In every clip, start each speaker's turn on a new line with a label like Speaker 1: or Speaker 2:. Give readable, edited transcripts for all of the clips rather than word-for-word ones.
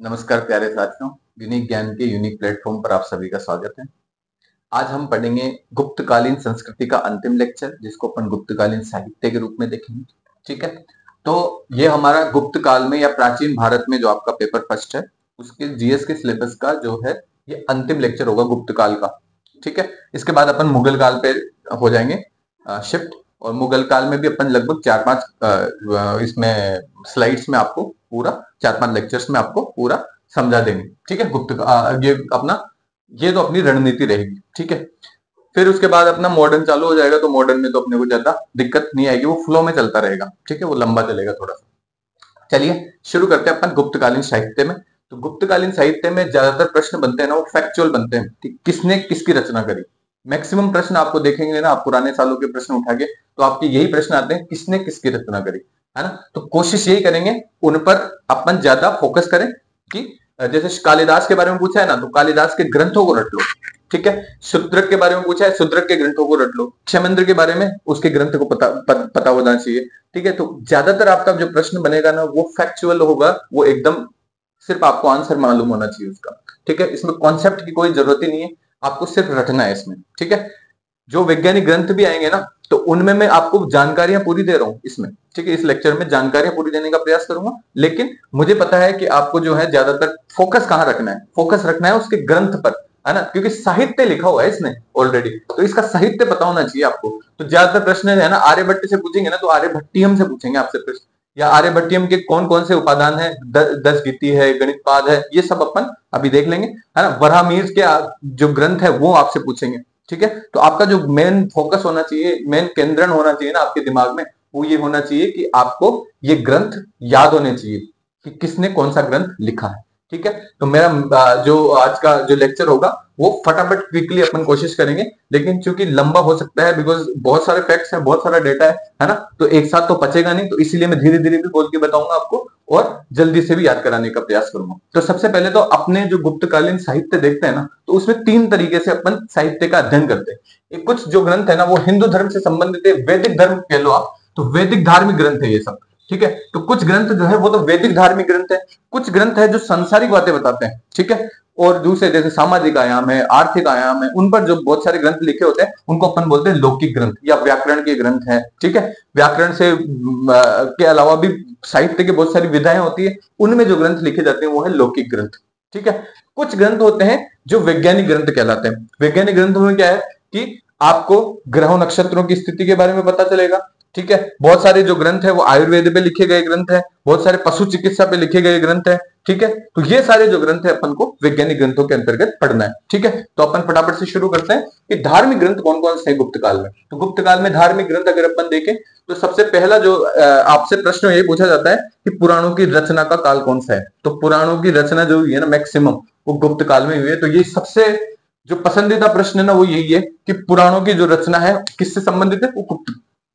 Speaker 1: नमस्कार प्यारे साथियों, यूनिक ज्ञान के यूनिक प्लेटफॉर्म पर आप सभी का स्वागत है। आज हम पढ़ेंगे गुप्तकालीन संस्कृति का अंतिम लेक्चर, जिसको अपन गुप्तकालीन साहित्य के रूप में देखेंगे। ठीक है, तो ये हमारा गुप्त काल में या प्राचीन भारत में जो आपका पेपर फर्स्ट है, उसके जीएस के सिलेबस का जो है ये अंतिम लेक्चर होगा गुप्त काल का। ठीक है, इसके बाद अपन मुगल काल पे हो जाएंगे शिफ्ट, और मुगल काल में भी अपन लगभग 4-5 इसमें स्लाइड्स में आपको पूरा 4-5 लेक्चर्स में आपको पूरा समझा देंगे। ठीक है, ये अपना ये तो अपनी रणनीति रहेगी। ठीक है, फिर उसके बाद अपना मॉडर्न चालू हो जाएगा, तो मॉडर्न में तो अपने को ज्यादा दिक्कत नहीं आएगी, वो फ्लो में चलता रहेगा। ठीक है, वो लंबा चलेगा थोड़ा सा। चलिए शुरू करते हैं अपन गुप्तकालीन साहित्य में। तो गुप्तकालीन साहित्य में ज्यादातर प्रश्न बनते हैं ना, वो फैक्चुअल बनते हैं कि किसने किसकी रचना करी। मैक्सिमम प्रश्न आपको देखेंगे ना, आप पुराने सालों के प्रश्न उठा के, तो आपके यही प्रश्न आते हैं किसने किसकी रचना करी, है ना। तो कोशिश यही करेंगे उन पर अपन ज्यादा फोकस करें कि जैसे कालिदास के बारे में पूछा है ना, तो कालिदास के ग्रंथों को रट लो। ठीक है, शूद्रक के बारे में पूछा है, शूद्रक के ग्रंथों को रट लो। क्षेमेंद्र के बारे में उसके ग्रंथ को पता होना चाहिए। ठीक है, तो ज्यादातर आपका जो प्रश्न बनेगा ना, वो फैक्चुअल होगा, वो एकदम सिर्फ आपको आंसर मालूम होना चाहिए उसका। ठीक है, इसमें कॉन्सेप्ट की कोई जरूरत ही नहीं है, आपको सिर्फ रटना है इसमें। ठीक है, जो वैज्ञानिक ग्रंथ भी आएंगे ना, तो उनमें मैं आपको जानकारियां पूरी दे रहा हूं इसमें। ठीक है, इस लेक्चर में जानकारियां पूरी देने का प्रयास करूंगा, लेकिन मुझे पता है कि आपको जो है ज्यादातर फोकस कहां रखना है, फोकस रखना है उसके ग्रंथ पर, है ना, क्योंकि साहित्य लिखा हुआ है इसने ऑलरेडी, तो इसका साहित्य पता होना चाहिए आपको। तो ज्यादातर प्रश्न है ना आर्यभट्ट से पूछेंगे ना, तो आर्यभट्टियम से पूछेंगे आपसे प्रश्न, या आर्यभट्टियम के कौन कौन से उपादान है, दस गीति है, गणितपाद है, ये सब अपन अभी देख लेंगे, है ना। वराहमिहिर के जो ग्रंथ है वो आपसे पूछेंगे। ठीक है, तो आपका जो मेन फोकस होना चाहिए, मेन केंद्रण होना चाहिए ना आपके दिमाग में, वो ये होना चाहिए कि आपको ये ग्रंथ याद होने चाहिए कि किसने कौन सा ग्रंथ लिखा है। ठीक है, तो मेरा जो आज का जो लेक्चर होगा वो फटाफट क्विकली अपन कोशिश करेंगे, लेकिन चूंकि लंबा हो सकता है, बिकॉज बहुत सारे फैक्ट्स हैं, बहुत सारा डेटा है ना, तो एक साथ तो पचेगा नहीं, तो इसीलिए मैं धीरे धीरे भी बोल के बताऊंगा आपको, और जल्दी से भी याद कराने का प्रयास करूंगा। तो सबसे पहले तो अपने जो गुप्तकालीन साहित्य देखते हैं ना, तो उसमें 3 तरीके से अपन साहित्य का अध्ययन करते हैं। कुछ जो ग्रंथ है ना, वो हिंदू धर्म से संबंधित है, वैदिक धर्म कह लो आप, तो वैदिक धार्मिक ग्रंथ है ये सब। ठीक है, तो कुछ ग्रंथ जो है वो तो वैदिक धार्मिक ग्रंथ है, कुछ ग्रंथ है जो सांसारिक बातें बताते हैं। ठीक है, और दूसरे जैसे सामाजिक आयाम है, आर्थिक आयाम है, उन पर जो बहुत सारे ग्रंथ लिखे होते हैं उनको अपन बोलते हैं लौकिक ग्रंथ या व्याकरण के ग्रंथ है। ठीक है, व्याकरण से के अलावा भी साहित्य की बहुत सारी विधाएं होती है, उनमें जो ग्रंथ लिखे जाते हैं वो है लौकिक ग्रंथ। ठीक है, कुछ ग्रंथ होते हैं जो वैज्ञानिक ग्रंथ कहलाते हैं। वैज्ञानिक ग्रंथों में क्या है कि आपको ग्रहों नक्षत्रों की स्थिति के बारे में पता चलेगा। ठीक है, बहुत सारे जो ग्रंथ है वो आयुर्वेद पे लिखे गए ग्रंथ है, बहुत सारे पशु चिकित्सा पे लिखे गए ग्रंथ है। ठीक है, तो ये सारे जो ग्रंथ है अपन को वैज्ञानिक ग्रंथों के अंतर्गत पढ़ना है। ठीक है, तो अपन फटाफट से शुरू करते हैं कि धार्मिक ग्रंथ कौन कौन से हैं गुप्त काल में। तो गुप्त काल में धार्मिक ग्रंथ अगर अपन देखें, तो सबसे पहला जो आपसे प्रश्न ये पूछा जाता है कि पुराणों की रचना का काल कौन सा है। तो पुराणों की रचना जो हुई है ना मैक्सिमम, वो गुप्त काल में हुई है। तो ये सबसे जो पसंदीदा प्रश्न है ना, वो यही है कि पुराणों की जो रचना है किससे संबंधित है, वो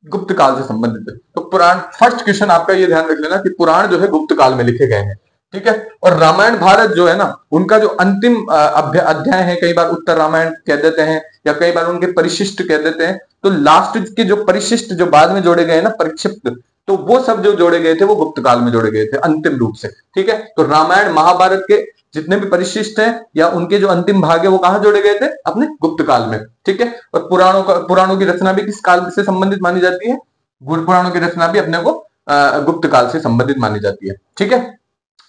Speaker 1: गुप्त काल से संबंधित है। तो पुराण, फर्स्ट क्वेश्चन आपका ये ध्यान रख लेना कि पुराण जो है गुप्त काल में लिखे गए हैं। ठीक है, और रामायण भारत जो है ना, उनका जो अंतिम अध्याय है, कई बार उत्तर रामायण कह देते हैं या कई बार उनके परिशिष्ट कह देते हैं, तो लास्ट के जो परिशिष्ट जो बाद में जोड़े गए ना, परिक्षिप्त, तो वो सब जो जोड़े गए थे वो गुप्त काल में जोड़े गए थे अंतिम रूप से। ठीक है, तो रामायण महाभारत के जितने भी परिशिष्ट हैं या उनके जो अंतिम भाग है वो कहां जोड़े गए थे, अपने गुप्त काल में। ठीक है, और पुराणों की रचना भी किस काल से संबंधित मानी जाती है, पुराणों की रचना भी अपने को गुप्त काल से संबंधित मानी जाती है। ठीक है,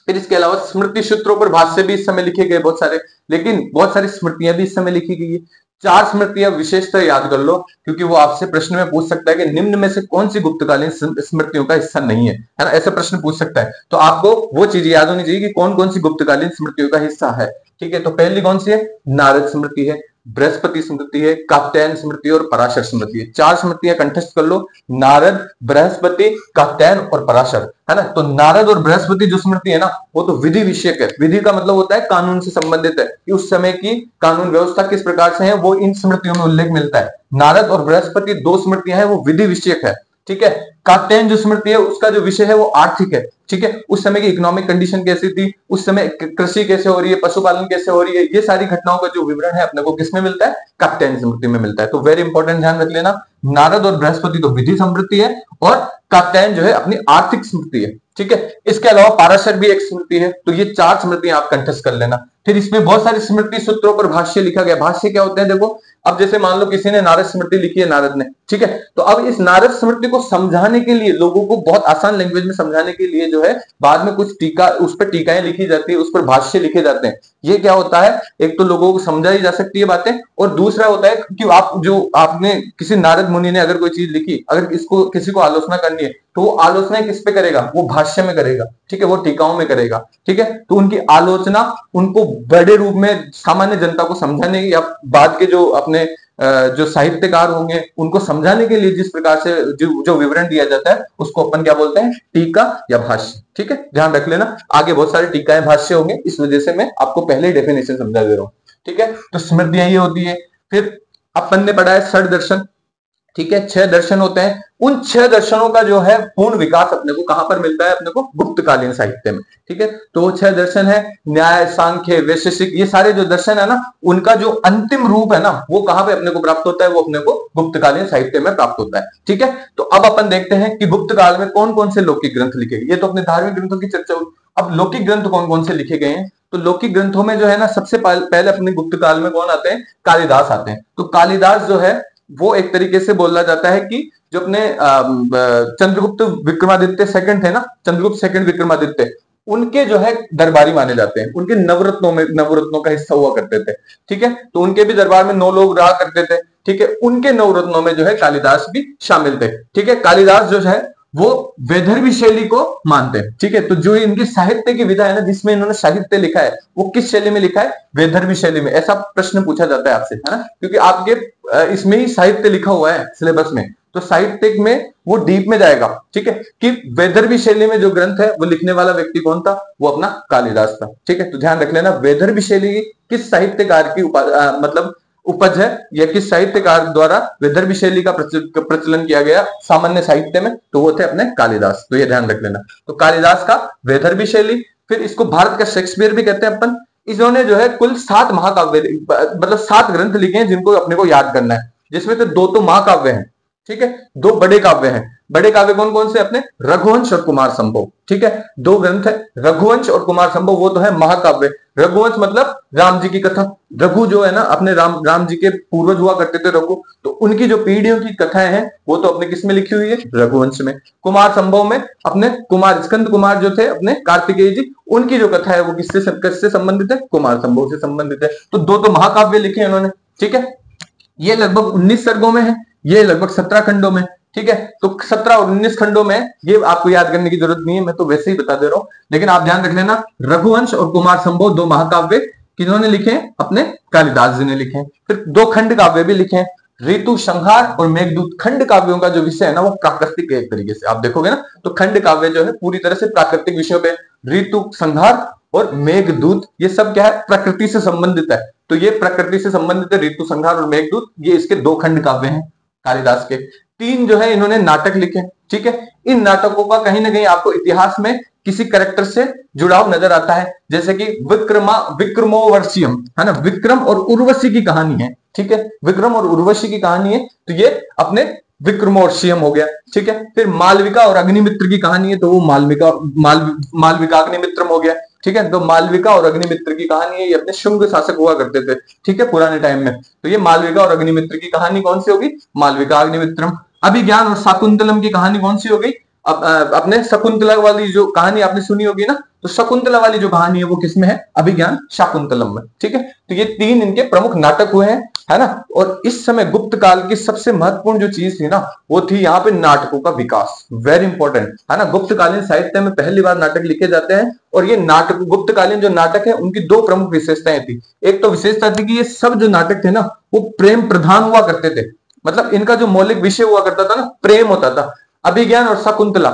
Speaker 1: फिर इसके अलावा स्मृति सूत्रों पर भाष्य भी इस समय लिखे गए बहुत सारे, लेकिन बहुत सारी स्मृतियां भी इस समय लिखी गई है। 4 स्मृतियां विशेषतः याद कर लो, क्योंकि वो आपसे प्रश्न में पूछ सकता है कि निम्न में से कौन सी गुप्तकालीन स्मृतियों का हिस्सा नहीं है ना, ऐसा प्रश्न पूछ सकता है। तो आपको वो चीज याद होनी चाहिए कि कौन कौन सी गुप्तकालीन स्मृतियों का हिस्सा है। ठीक है, तो पहली कौन सी है, नारद स्मृति है, बृहस्पति स्मृति है, कात्यायन स्मृति और पराशर स्मृति है। 4 स्मृतियां कंठस्थ कर लो, नारद, बृहस्पति, कात्यायन और पराशर, है ना। तो नारद और बृहस्पति जो स्मृति है ना, वो तो विधि विषयक है। विधि का मतलब होता है कानून से संबंधित है, कि उस समय की कानून व्यवस्था किस प्रकार से है, वो इन स्मृतियों में उल्लेख मिलता है। नारद और बृहस्पति 2 स्मृतियां हैं, वो विधि विषयक है। ठीक है, कात्यायन जो स्मृति है उसका जो विषय है वो आर्थिक है। ठीक है, उस समय की इकोनॉमिक कंडीशन कैसी थी, उस समय कृषि कैसे हो रही है, पशुपालन कैसे हो रही है, ये सारी घटनाओं का जो विवरण है अपने को किसमें मिलता है, कात्यायन स्मृति में मिलता है। तो वेरी इंपॉर्टेंट, ध्यान रख लेना, नारद और बृहस्पति तो विधि स्मृति है और कात्यायन जो है अपनी आर्थिक स्मृति है। ठीक है। इसके अलावा पाराशर भी एक स्मृति है। तो ये 4 स्मृतियां आप कंठस्थ कर लेना। फिर इसमें बहुत सारी स्मृति सूत्रों पर भाष्य लिखा गया। भाष्य क्या होते हैं देखो, अब जैसे मान लो किसी ने नारद स्मृति लिखी है, नारद ने, ठीक है, तो अब इस नारद स्मृति को समझाने के लिए, लोगों को बहुत आसान लैंग्वेज में समझाने के लिए जो है बाद में कुछ टीका, उस पर टीकाएं लिखी जाती है, उस पर भाष्य लिखे जाते हैं। ये क्या होता है, एक तो लोगों को समझाई जा सकती है बातें, और दूसरा होता है कि आप जो आपने किसी नारद मुनि ने अगर कोई चीज लिखी, अगर इसको किसी को आलोचना करनी है तो वो आलोचना किस पे करेगा, वो भाष्य में करेगा, ठीक है, वो टीकाओं में करेगा, ठीक है। तो उनकी आलोचना उनको बड़े रूप में सामान्य जनता को समझाने या बाद के जो अपने जो साहित्यकार होंगे उनको समझाने के लिए जिस प्रकार से जो विवरण दिया जाता है उसको अपन क्या बोलते हैं, टीका या भाष्य, ठीक है। ध्यान रख लेना, आगे बहुत सारे टीकाएं भाष्य होंगे, इस वजह से मैं आपको पहले डेफिनेशन समझा दे रहा हूं, ठीक है। तो स्मृतियां ये होती है। फिर अपन ने पढ़ा है षड दर्शन, ठीक है, 6 दर्शन होते हैं। उन 6 दर्शनों का जो है पूर्ण विकास अपने को कहां पर मिलता है, अपने को गुप्तकालीन साहित्य में, ठीक है। तो वो 6 दर्शन है, न्याय, सांख्य, वैशेषिक, ये सारे जो दर्शन है ना, उनका जो अंतिम रूप है ना, वो कहां पे अपने को प्राप्त होता है, वो अपने को गुप्तकालीन साहित्य में प्राप्त होता है, ठीक है। तो अब अपन देखते हैं कि गुप्त काल में कौन कौन से लौकिक ग्रंथ लिखे गए। ये तो अपने धार्मिक ग्रंथों की चर्चा हुई। अब लौकिक ग्रंथ कौन कौन से लिखे गए हैं, तो लौकिक ग्रंथों में जो है ना, सबसे पहले अपने गुप्त काल में कौन आते हैं, कालिदास आते हैं। तो कालिदास जो है वो एक तरीके से बोला जाता है कि जो अपने चंद्रगुप्त विक्रमादित्य सेकंड थे ना, चंद्रगुप्त सेकंड विक्रमादित्य, उनके जो है दरबारी माने जाते हैं। उनके नवरत्नों का हिस्सा हुआ करते थे, ठीक है। तो उनके भी दरबार में 9 लोग रहा करते थे, ठीक है। उनके नवरत्नों में जो है कालिदास भी शामिल थे, ठीक है। कालिदास जो है वो वैदर्भी शैली को मानते हैं, ठीक है। तो जो इनकी साहित्य की विधा है ना, जिसमें इन्होंने साहित्य लिखा है, वो किस शैली में लिखा है, वैदर्भी शैली में। ऐसा प्रश्न पूछा जाता है आपसे, है ना, क्योंकि आपके इसमें ही साहित्य लिखा हुआ है सिलेबस में, तो साहित्यिक में वो डीप में जाएगा, ठीक है, कि वैदर्भी शैली में जो ग्रंथ है वो लिखने वाला व्यक्ति कौन था, वो अपना कालिदास था, ठीक है। तो ध्यान रख लेना, वैदर्भी शैली किस साहित्यकार की मतलब उपज है, या किस साहित्यकार द्वारा वैदर्भी शैली का प्रचलन किया गया सामान्य साहित्य में, तो वो थे अपने कालिदास। तो ये ध्यान रख लेना। तो कालिदास का वैदर्भी शैली, फिर इसको भारत का शेक्सपियर भी कहते हैं अपन। इन्होंने जो है कुल 7 महाकाव्य, मतलब 7 ग्रंथ लिखे हैं जिनको अपने को याद करना है, जिसमें से 2 तो महाकाव्य हैं, ठीक है, 2 बड़े काव्य हैं। बड़े काव्य कौन कौन से, अपने रघुवंश और कुमार संभव, ठीक है। 2 ग्रंथ है, रघुवंश और कुमार संभव, वो तो है महाकाव्य। रघुवंश मतलब राम जी की कथा, रघु जो है ना अपने राम जी के पूर्वज हुआ करते थे रघु, तो उनकी जो पीढ़ियों की कथाएं हैं वो तो अपने किस में लिखी हुई है, रघुवंश में। कुमार संभव में अपने कुमार स्कंद कुमार जो थे अपने कार्तिकेय जी, उनकी जो कथा है वो किससे संबंधित है, कुमार संभव से संबंधित है। तो 2 तो महाकाव्य लिखे हैं उन्होंने, ठीक है। ये लगभग 19 सर्गों में है, ये लगभग 17 खंडों में, ठीक है। तो 17 और 19 खंडों में ये आपको याद करने की जरूरत नहीं है, मैं तो वैसे ही बता दे रहा हूं, लेकिन आप ध्यान रख लेना, रघुवंश और कुमार संभव 2 महाकाव्य किन्होंने लिखे हैं, अपने कालिदास जी ने लिखे हैं। फिर 2 खंड काव्य भी लिखे हैं, ऋतु संहार और मेघदूत। खंड काव्यों का जो विषय है ना वो प्राकृतिक है, एक तरीके से आप देखोगे ना, तो खंड काव्य जो है पूरी तरह से प्राकृतिक विषयों पे, ऋतु संहार और मेघदूत, ये सब क्या है, प्रकृति से संबंधित है। तो ये प्रकृति से संबंधित है, ऋतु संहार और मेघदूत, ये इसके 2 खंड काव्य हैं कालिदास के। 3 जो है इन्होंने नाटक लिखे, ठीक है। इन नाटकों का कहीं ना कहीं आपको इतिहास में किसी कैरेक्टर से जुड़ाव नजर आता है, जैसे कि विक्रमोर्वशीयम, है ना, विक्रम और उर्वशी की कहानी है, ठीक है, विक्रम और उर्वशी की कहानी है, तो ये अपने विक्रमोर्वशीयम हो गया, ठीक है। फिर मालविका और अग्निमित्र की कहानी है, तो वो मालविका अग्निमित्रम हो गया, ठीक है। तो मालविका और अग्निमित्र की कहानी है, ये अपने शुंग शासक हुआ करते थे, ठीक है, पुराने टाइम में। तो ये मालविका और अग्निमित्र की कहानी कौन सी होगी, मालविका अग्निमित्रम। अभिज्ञान और शाकुंतलम की कहानी कौन सी हो गई, अपने शकुंतला वाली जो कहानी आपने सुनी होगी ना, तो शकुंतला वाली जो कहानी है वो किसमें है, अभिज्ञान शाकुंतलम में, ठीक है। तो ये 3 इनके प्रमुख नाटक हुए हैं, है ना। और इस समय गुप्त काल की सबसे महत्वपूर्ण जो चीज थी ना, वो थी यहाँ पे नाटकों का विकास, वेरी इंपॉर्टेंट, है ना। गुप्तकालीन साहित्य में पहली बार नाटक लिखे जाते हैं, और ये नाटक, गुप्तकालीन जो नाटक है उनकी 2 प्रमुख विशेषताएं थी। एक तो विशेषता थी कि ये सब जो नाटक थे ना वो प्रेम प्रधान हुआ करते थे, मतलब इनका जो मौलिक विषय हुआ करता था ना, प्रेम होता था। अभिज्ञान और शकुंतला,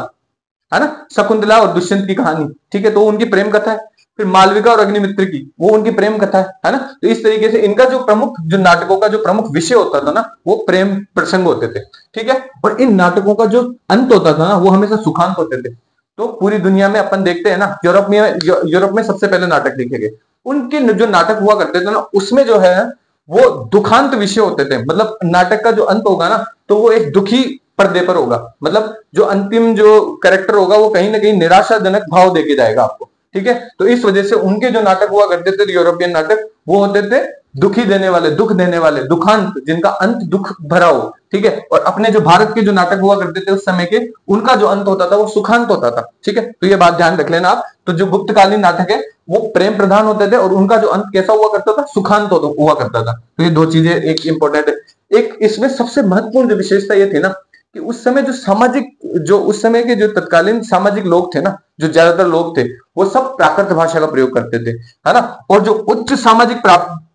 Speaker 1: है ना, शकुंतला और दुष्यंत की कहानी, ठीक है, तो उनकी प्रेम कथा है। फिर मालविका और अग्निमित्र की, वो उनकी प्रेम कथा है ना। तो इस तरीके से इनका जो प्रमुख, जो नाटकों का जो प्रमुख विषय होता था ना, वो प्रेम प्रसंग होते थे, ठीक है। और इन नाटकों का जो अंत होता था ना, वो हमेशा सुखांत होते थे। तो पूरी दुनिया में अपन देखते हैं ना, यूरोप में सबसे पहले नाटक लिखे गए, उनके जो नाटक हुआ करते थे ना, उसमें जो है वो दुखांत विषय होते थे। मतलब नाटक का जो अंत होगा ना, तो वो एक दुखी पर्दे पर होगा, मतलब जो अंतिम जो कैरेक्टर होगा वो कहीं ना कहीं निराशाजनक भाव देके जाएगा आपको, ठीक है। तो इस वजह से उनके जो नाटक हुआ करते थे यूरोपियन नाटक, वो होते थे दुखी देने वाले, दुख देने वाले, दुखांत, जिनका अंत दुख भरा हो, ठीक है। और अपने जो भारत के जो नाटक हुआ करते थे उस समय के, उनका जो अंत होता था वो सुखांत होता था, ठीक है। तो ये बात ध्यान रख लेना आप। तो जो गुप्तकालीन नाटक है वो प्रेम प्रधान होते थे और उनका जो अंत कैसा हुआ करता था, सुखांत हुआ करता था। तो ये दो चीजें एक इंपॉर्टेंट है। एक इसमें सबसे महत्वपूर्ण जो विशेषता ये थी ना कि उस समय जो सामाजिक, जो उस समय के जो तत्कालीन सामाजिक लोग थे ना, जो ज्यादातर लोग थे, वो सब प्राकृत भाषा का प्रयोग करते थे, है ना। और जो उच्च सामाजिक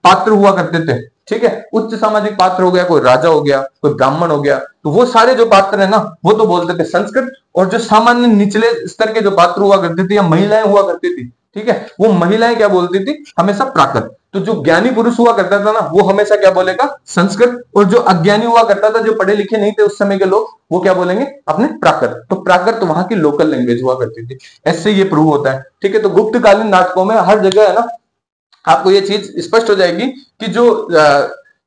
Speaker 1: पात्र हुआ करते थे, ठीक है, उच्च सामाजिक पात्र हो गया, कोई राजा हो गया, कोई ब्राह्मण हो गया, तो वो सारे जो पात्र है ना वो तो बोलते थे संस्कृत। और जो सामान्य निचले स्तर के जो पात्र हुआ करते थे या महिलाएं हुआ करती थी, ठीक है, वो महिलाएं क्या बोलती थी, हमेशा प्राकृत। तो जो ज्ञानी पुरुष हुआ करता था ना वो हमेशा क्या बोलेगा, संस्कृत। और जो अज्ञानी हुआ करता था, जो पढ़े लिखे नहीं थे उस समय के लोग, वो क्या बोलेंगे, अपने प्राकृत। तो प्राकृत वहां की लोकल लैंग्वेज हुआ करती थी। ऐसे ये प्रूव होता है, ठीक है। तो गुप्तकालीन नाटकों में हर जगह है ना आपको ये चीज स्पष्ट हो जाएगी कि जो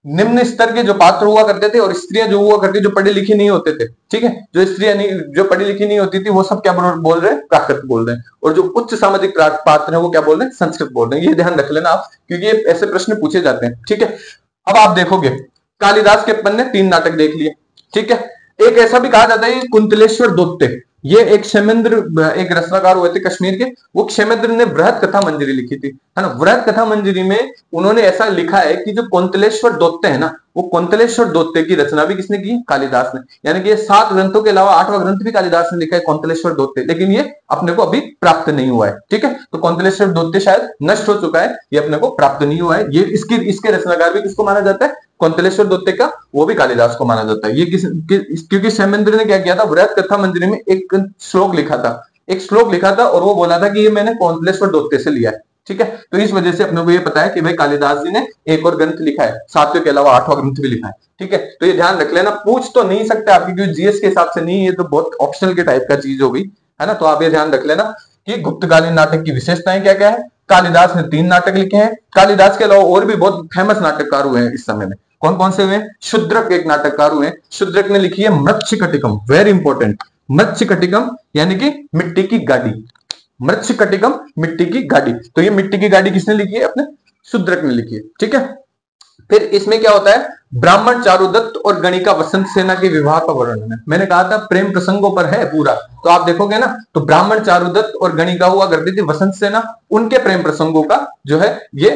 Speaker 1: निम्न स्तर के जो पात्र हुआ करते थे और स्त्रियां जो हुआ करती, जो पढ़े लिखे नहीं होते थे, ठीक है, जो स्त्रियां नहीं, जो पढ़ी लिखी नहीं होती थी, वो सब क्या बोल रहे हैं, प्राकृत बोल रहे हैं। और जो उच्च सामाजिक पात्र है वो क्या बोल रहे हैं, संस्कृत बोल रहे हैं। ये ध्यान रख लेना आप, क्योंकि ये ऐसे प्रश्न पूछे जाते हैं, ठीक है। अब आप देखोगे कालिदास के अपन ने 3 नाटक देख लिए, ठीक है। एक ऐसा भी कहा जाता है कुंतलेश्वर दोत्ते, ये एक क्षेमेंद्र, एक रचनाकार हुए थे कश्मीर के, वो क्षेमेंद्र ने वृहत कथा मंजरी लिखी थी, है ना। वृहत कथा मंजरी में उन्होंने ऐसा लिखा है कि जो कुंतलेश्वर दोत्ते है ना, वो कुंतलेश्वर दोत्ते की रचना भी किसने की, कालिदास ने। यानी कि ये 7 ग्रंथों के अलावा 8वां ग्रंथ भी कालिदास ने लिखा है, कुंतलेश्वर दोत्ते, लेकिन ये अपने को अभी प्राप्त नहीं हुआ है, ठीक है। तो कुंतलेश्वर दोत्ते शायद नष्ट हो चुका है, ये अपने को प्राप्त नहीं हुआ है। ये इसके रचनाकार भी किसको माना जाता है, कुंतलेश्वर दोत्ते का, वो भी कालिदास को माना जाता है। ये क्योंकि क्षेमेंद्र ने क्या किया था, वृहत कथा मंजरी में एक श्लोक लिखा था, और वो बोला था कि ये मैंने कुंतलेश्वर दोत्ते से लिया है, ठीक है। तो इस वजह से अपने को ये पता है कि भाई कालिदास जी ने एक और ग्रंथ लिखा है, 7वें के अलावा 8वां ग्रंथ भी लिखा है, ठीक है। तो ये ध्यान रख लेना, पूछ तो नहीं सकते आपकी, क्योंकि जीएस के हिसाब से नहीं, ये तो बहुत ऑप्शनल के टाइप का चीज हो गई, है ना। तो आप ये ध्यान रख लेना कि गुप्तकालीन नाटक की विशेषताएं क्या क्या है। कालिदास ने 3 नाटक लिखे हैं। कालिदास के अलावा और भी बहुत फेमस नाटककार हुए हैं इस समय में। कौन कौन से हुए, शूद्रक एक नाटककार हुए, शूद्रक ने लिखी है मृच्छकटिकम, वेरी इंपॉर्टेंट, मृच्छकटिकम यानी कि मिट्टी की गाड़ी, मृच्छकटिकम मिट्टी की गाड़ी। तो ये मिट्टी की गाड़ी किसने लिखी है, अपने शूद्रक ने लिखी है, ठीक है। फिर इसमें क्या होता है, ब्राह्मण चारुदत्त और गणिका वसंत सेना के विवाह का वर्णन है। मैंने कहा था प्रेम प्रसंगों पर है पूरा, तो आप देखोगे ना, तो ब्राह्मण चारुदत्त और गणिका हुआ करती थी वसंत सेना, उनके प्रेम प्रसंगों का जो है ये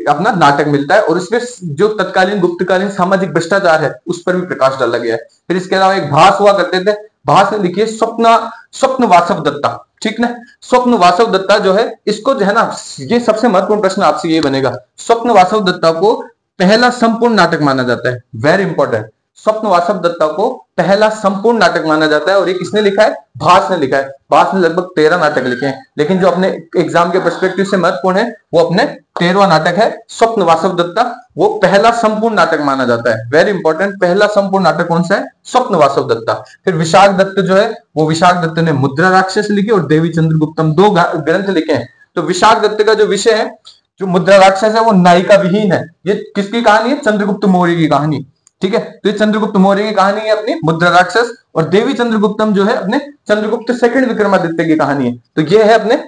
Speaker 1: अपना नाटक मिलता है। और इसमें जो तत्कालीन गुप्तकालीन सामाजिक भ्रष्टाचार है उस पर भी प्रकाश डाला गया है। फिर इसके अलावा एक भास हुआ करते थे, भास ने लिखी है स्वप्न वासव दत्ता, ठीक ना। स्वप्न वासव दत्ता जो है, इसको जो है ना, ये सबसे महत्वपूर्ण प्रश्न आपसे ये बनेगा, स्वप्न वासव दत्ता को पहला संपूर्ण नाटक माना जाता है, वेरी इंपॉर्टेंट। स्वप्न वासव दत्ता को पहला संपूर्ण नाटक माना जाता है, और ये किसने लिखा है, भास ने लिखा है। भास ने लगभग 13 नाटक लिखे हैं, लेकिन जो अपने एग्जाम के पर्सपेक्टिव से महत्वपूर्ण है वो अपने 13वां नाटक है स्वप्न वासव दत्ता, वो पहला संपूर्ण नाटक माना जाता है, वेरी इंपॉर्टेंट। पहला संपूर्ण नाटक कौन सा है, स्वप्न वासव दत्ता। फिर विशाख दत्त जो है, वो विशाख दत्त ने मुद्रा राक्षस लिखी और देवी चंद्रगुप्तम, 2 ग्रंथ लिखे हैं। तो विशाख दत्त का जो विषय है, जो मुद्रा राक्षस है, वो नायिका विहीन है। ये किसकी कहानी है, चंद्रगुप्त मौर्य की कहानी, ठीक है। तो ये चंद्रगुप्त मौर्य की कहानी है अपनी मुद्रा राक्षस, और देवी चंद्रगुप्तम जो है अपने चंद्रगुप्त सेकंड विक्रमादित्य की कहानी है। तो ये है अपने,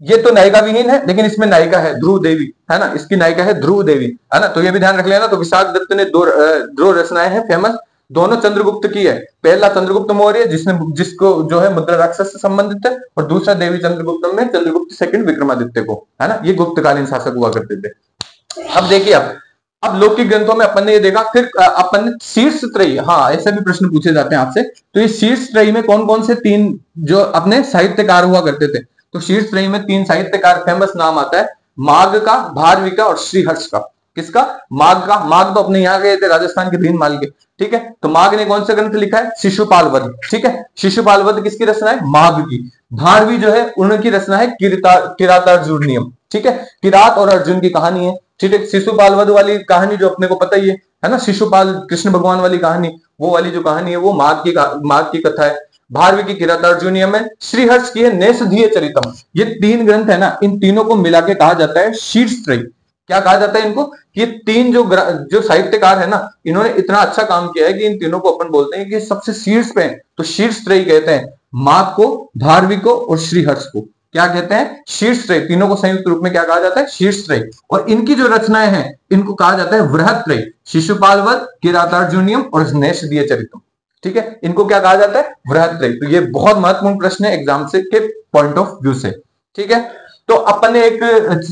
Speaker 1: ये तो नायिका विहीन है, लेकिन इसमें नायिका है ध्रुव देवी, है ना, इसकी नायिका है ध्रुव देवी, है ना। तो ये भी ध्यान रख लेना। तो विशाख दत्त ने दो रचनाएं हैं फेमस, दोनों चंद्रगुप्त की है। पहला चंद्रगुप्त मौर्य जिसको जो है मुद्रा राक्षस से संबंधित है, और दूसरा देवी चंद्रगुप्तम में चंद्रगुप्त सेकंड विक्रमादित्य को, है ना। ये गुप्तकालीन शासक हुआ करते थे। अब देखिए, अब लौकिक ग्रंथों में अपन ने ये देखा। फिर अपन ने शीर्ष त्रयी, हाँ ऐसे भी प्रश्न पूछे जाते हैं आपसे। तो ये शीर्ष त्रयी में कौन कौन से 3 जो अपने साहित्यकार हुआ करते थे, तो शीर्ष त्रयी में 3 साहित्यकार फेमस नाम आता है, माघ का, भारवी का और श्रीहर्ष का। किसका, माघ का। माघ तो अपने यहाँ गए थे, राजस्थान के भीनमाल के, ठीक है। तो माघ ने कौन सा ग्रंथ लिखा है, शिशुपाल वध, ठीक है। शिशुपाल वध किसकी रचना है, माघ की। भारवी जो है उनकी रचना है किरातार्जुनीयम, ठीक है। किरात और अर्जुन की कहानी है, ठीक है। शिशुपाल वध वाली कहानी जो अपने को पता ही है ना, शिशुपाल कृष्ण भगवान वाली कहानी, वो वाली जो कहानी है वो माघ की कथा है। भारवी की किरातार्जुनीयम है। श्रीहर्ष की है नेषधीय चरितम। ये 3 ग्रंथ है ना, इन तीनों को मिला के कहा जाता है शीर्ष त्रयी। क्या कहा जाता है इनको, ये तीन जो साहित्यकार है ना, इन्होंने इतना अच्छा काम किया है कि इन तीनों को अपन बोलते हैं कि सबसे शीर्ष पे हैं। तो शीर्ष त्रयी कहते हैं माघ को, भारवी को और श्रीहर्ष को। क्या कहते हैं? शीर्ष त्रयी। तीनों को संयुक्त रूप में क्या कहा जाता है? शीर्ष त्रयी। और इनकी जो रचनाएं हैं इनको कहा जाता है वृहत त्रयी, शिशुपाल वध, किरातार्जुनीयम और नेषधीय चरितम। ठीक है, इनको क्या कहा जाता है? वृहत त्रयी। तो ये बहुत महत्वपूर्ण प्रश्न है एग्जाम से के पॉइंट ऑफ व्यू से। ठीक है, तो अपन ने एक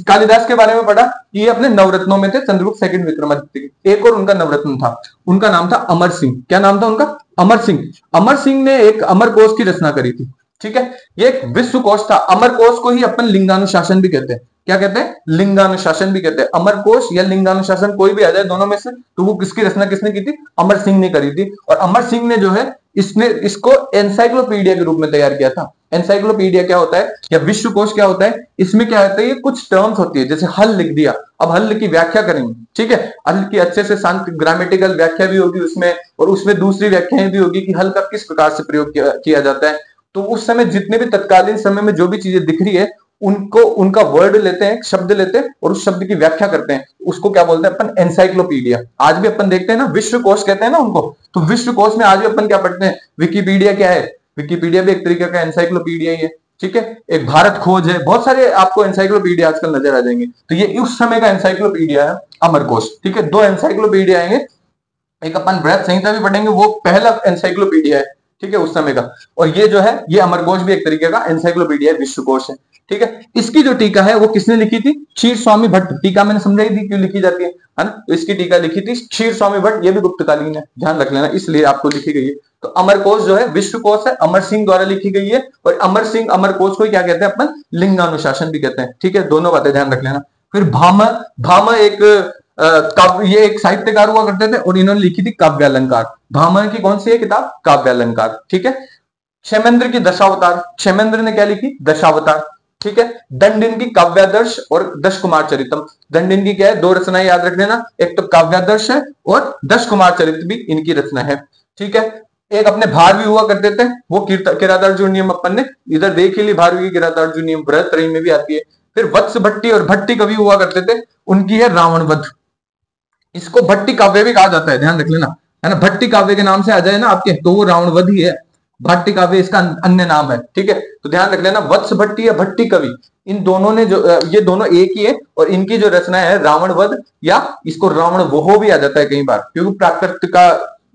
Speaker 1: कालिदास के बारे में पढ़ा कि ये अपने नवरत्नों में थे, चंद्रगुप्त सेकंड विक्रमादित्य। एक और उनका नवरत्न था, उनका नाम था अमर सिंह। क्या नाम था उनका? अमर सिंह। अमर सिंह ने एक अमर कोश की रचना करी थी। ठीक है, ये एक विश्व कोश था। अमर कोश को ही अपन लिंगानुशासन भी कहते हैं। क्या कहते हैं? लिंगानुशासन भी कहते हैं। अमर कोश या लिंगानुशासन कोई भी आ जाए दोनों में से, तो वो किसकी रचना किसने की थी? अमर सिंह ने करी थी। और अमर सिंह ने जो है इसने इसको एनसाइक्लोपीडिया के रूप में तैयार किया था। एनसाइक्लोपीडिया क्या होता है या विश्वकोश क्या होता है? इसमें क्या होता है, ये कुछ टर्म्स होती है, जैसे हल लिख दिया, अब हल की व्याख्या करेंगे। ठीक है, हल की अच्छे से शांत ग्रामेटिकल व्याख्या भी होगी उसमें, और उसमें दूसरी व्याख्याएं भी होगी कि हल का किस प्रकार से प्रयोग किया जाता है। तो उस समय जितने भी तत्कालीन समय में जो भी चीजें दिख रही है उनको उनका वर्ड लेते हैं, शब्द लेते हैं और उस शब्द की व्याख्या करते हैं। उसको क्या बोलते हैं अपन? एनसाइक्लोपीडिया। आज भी अपन देखते हैं ना, विश्वकोश कहते हैं ना उनको। तो विश्वकोश में आज भी अपन क्या पढ़ते हैं? विकिपीडिया क्या है? विकिपीडिया भी एक तरीके का एनसाइक्लोपीडिया ही है। ठीक है, एक भारत खोज है, बहुत सारे आपको एनसाइक्लोपीडिया आजकल नजर आ जाएंगे। तो ये उस समय का एनसाइक्लोपीडिया है अमरकोश। ठीक है, दो एनसाइक्लोपीडिया आएंगे, एक अपन बृहत संहिता भी पढ़ेंगे, वो पहला एनसाइक्लोपीडिया है। ठीक है, उस समय का। और ये जो है ये अमरकोश भी एक तरीके का एनसाइक्लोपीडिया विश्वकोश है। ठीक है, इसकी जो टीका है वो किसने लिखी थी? क्षीर स्वामी भट्ट। टीका मैंने समझाई थी क्यों लिखी जाती है ना। तो इसकी टीका लिखी थी क्षीर स्वामी भट्ट। ये भी गुप्तकालीन है, ध्यान रख लेना, इसलिए आपको लिखी गई है। तो अमरकोश जो है विश्वकोश है, अमर सिंह द्वारा लिखी गई है। और अमर सिंह अमरकोश को क्या कहते हैं अपन? लिंगानुशासन भी कहते हैं। ठीक है, दोनों बातें ध्यान रख लेना। फिर भामा एक ये एक साहित्यकार हुआ करते थे और इन्होंने लिखी थी काव्यालंकार। भामह की कौन सी है किताब? काव्यालंकार। ठीक है, क्षेमेंद्र की दशावतार। क्षेमेंद्र ने क्या लिखी? दशावतार। ठीक है, दंडिन की काव्यादर्श और दश कुमार चरितम। दंडिन की क्या है? दो रचनाएं याद रख लेना, एक तो काव्यादर्श है और दश कुमार चरित भी इनकी रचना है। ठीक है, एक अपने भारवी हुआ करते थे, वो किरातार्जुनीयम अपन ने इधर देख ही ली। भारवी की किरातार्जुनीयम बृहत त्रयी में भी आती है। फिर वत्स भट्टी और भट्टी कवि हुआ करते थे, उनकी है रावण वध। इसको भट्टी काव्य भी कहा जाता है, ध्यान रख लेना, है ना। भट्टी काव्य के नाम से आ जाए ना आपके, तो वो रावण वध ही है। भट्टी काव्य इसका अन्य नाम है। ठीक है, तो ध्यान रख लेना, वत्स भट्टी या भट्टी कवि, इन दोनों ने जो ये दोनों एक ही है। और इनकी जो रचना है रावण वध, या इसको रावण वहो भी आ जाता है कई बार, क्योंकि प्राकृत का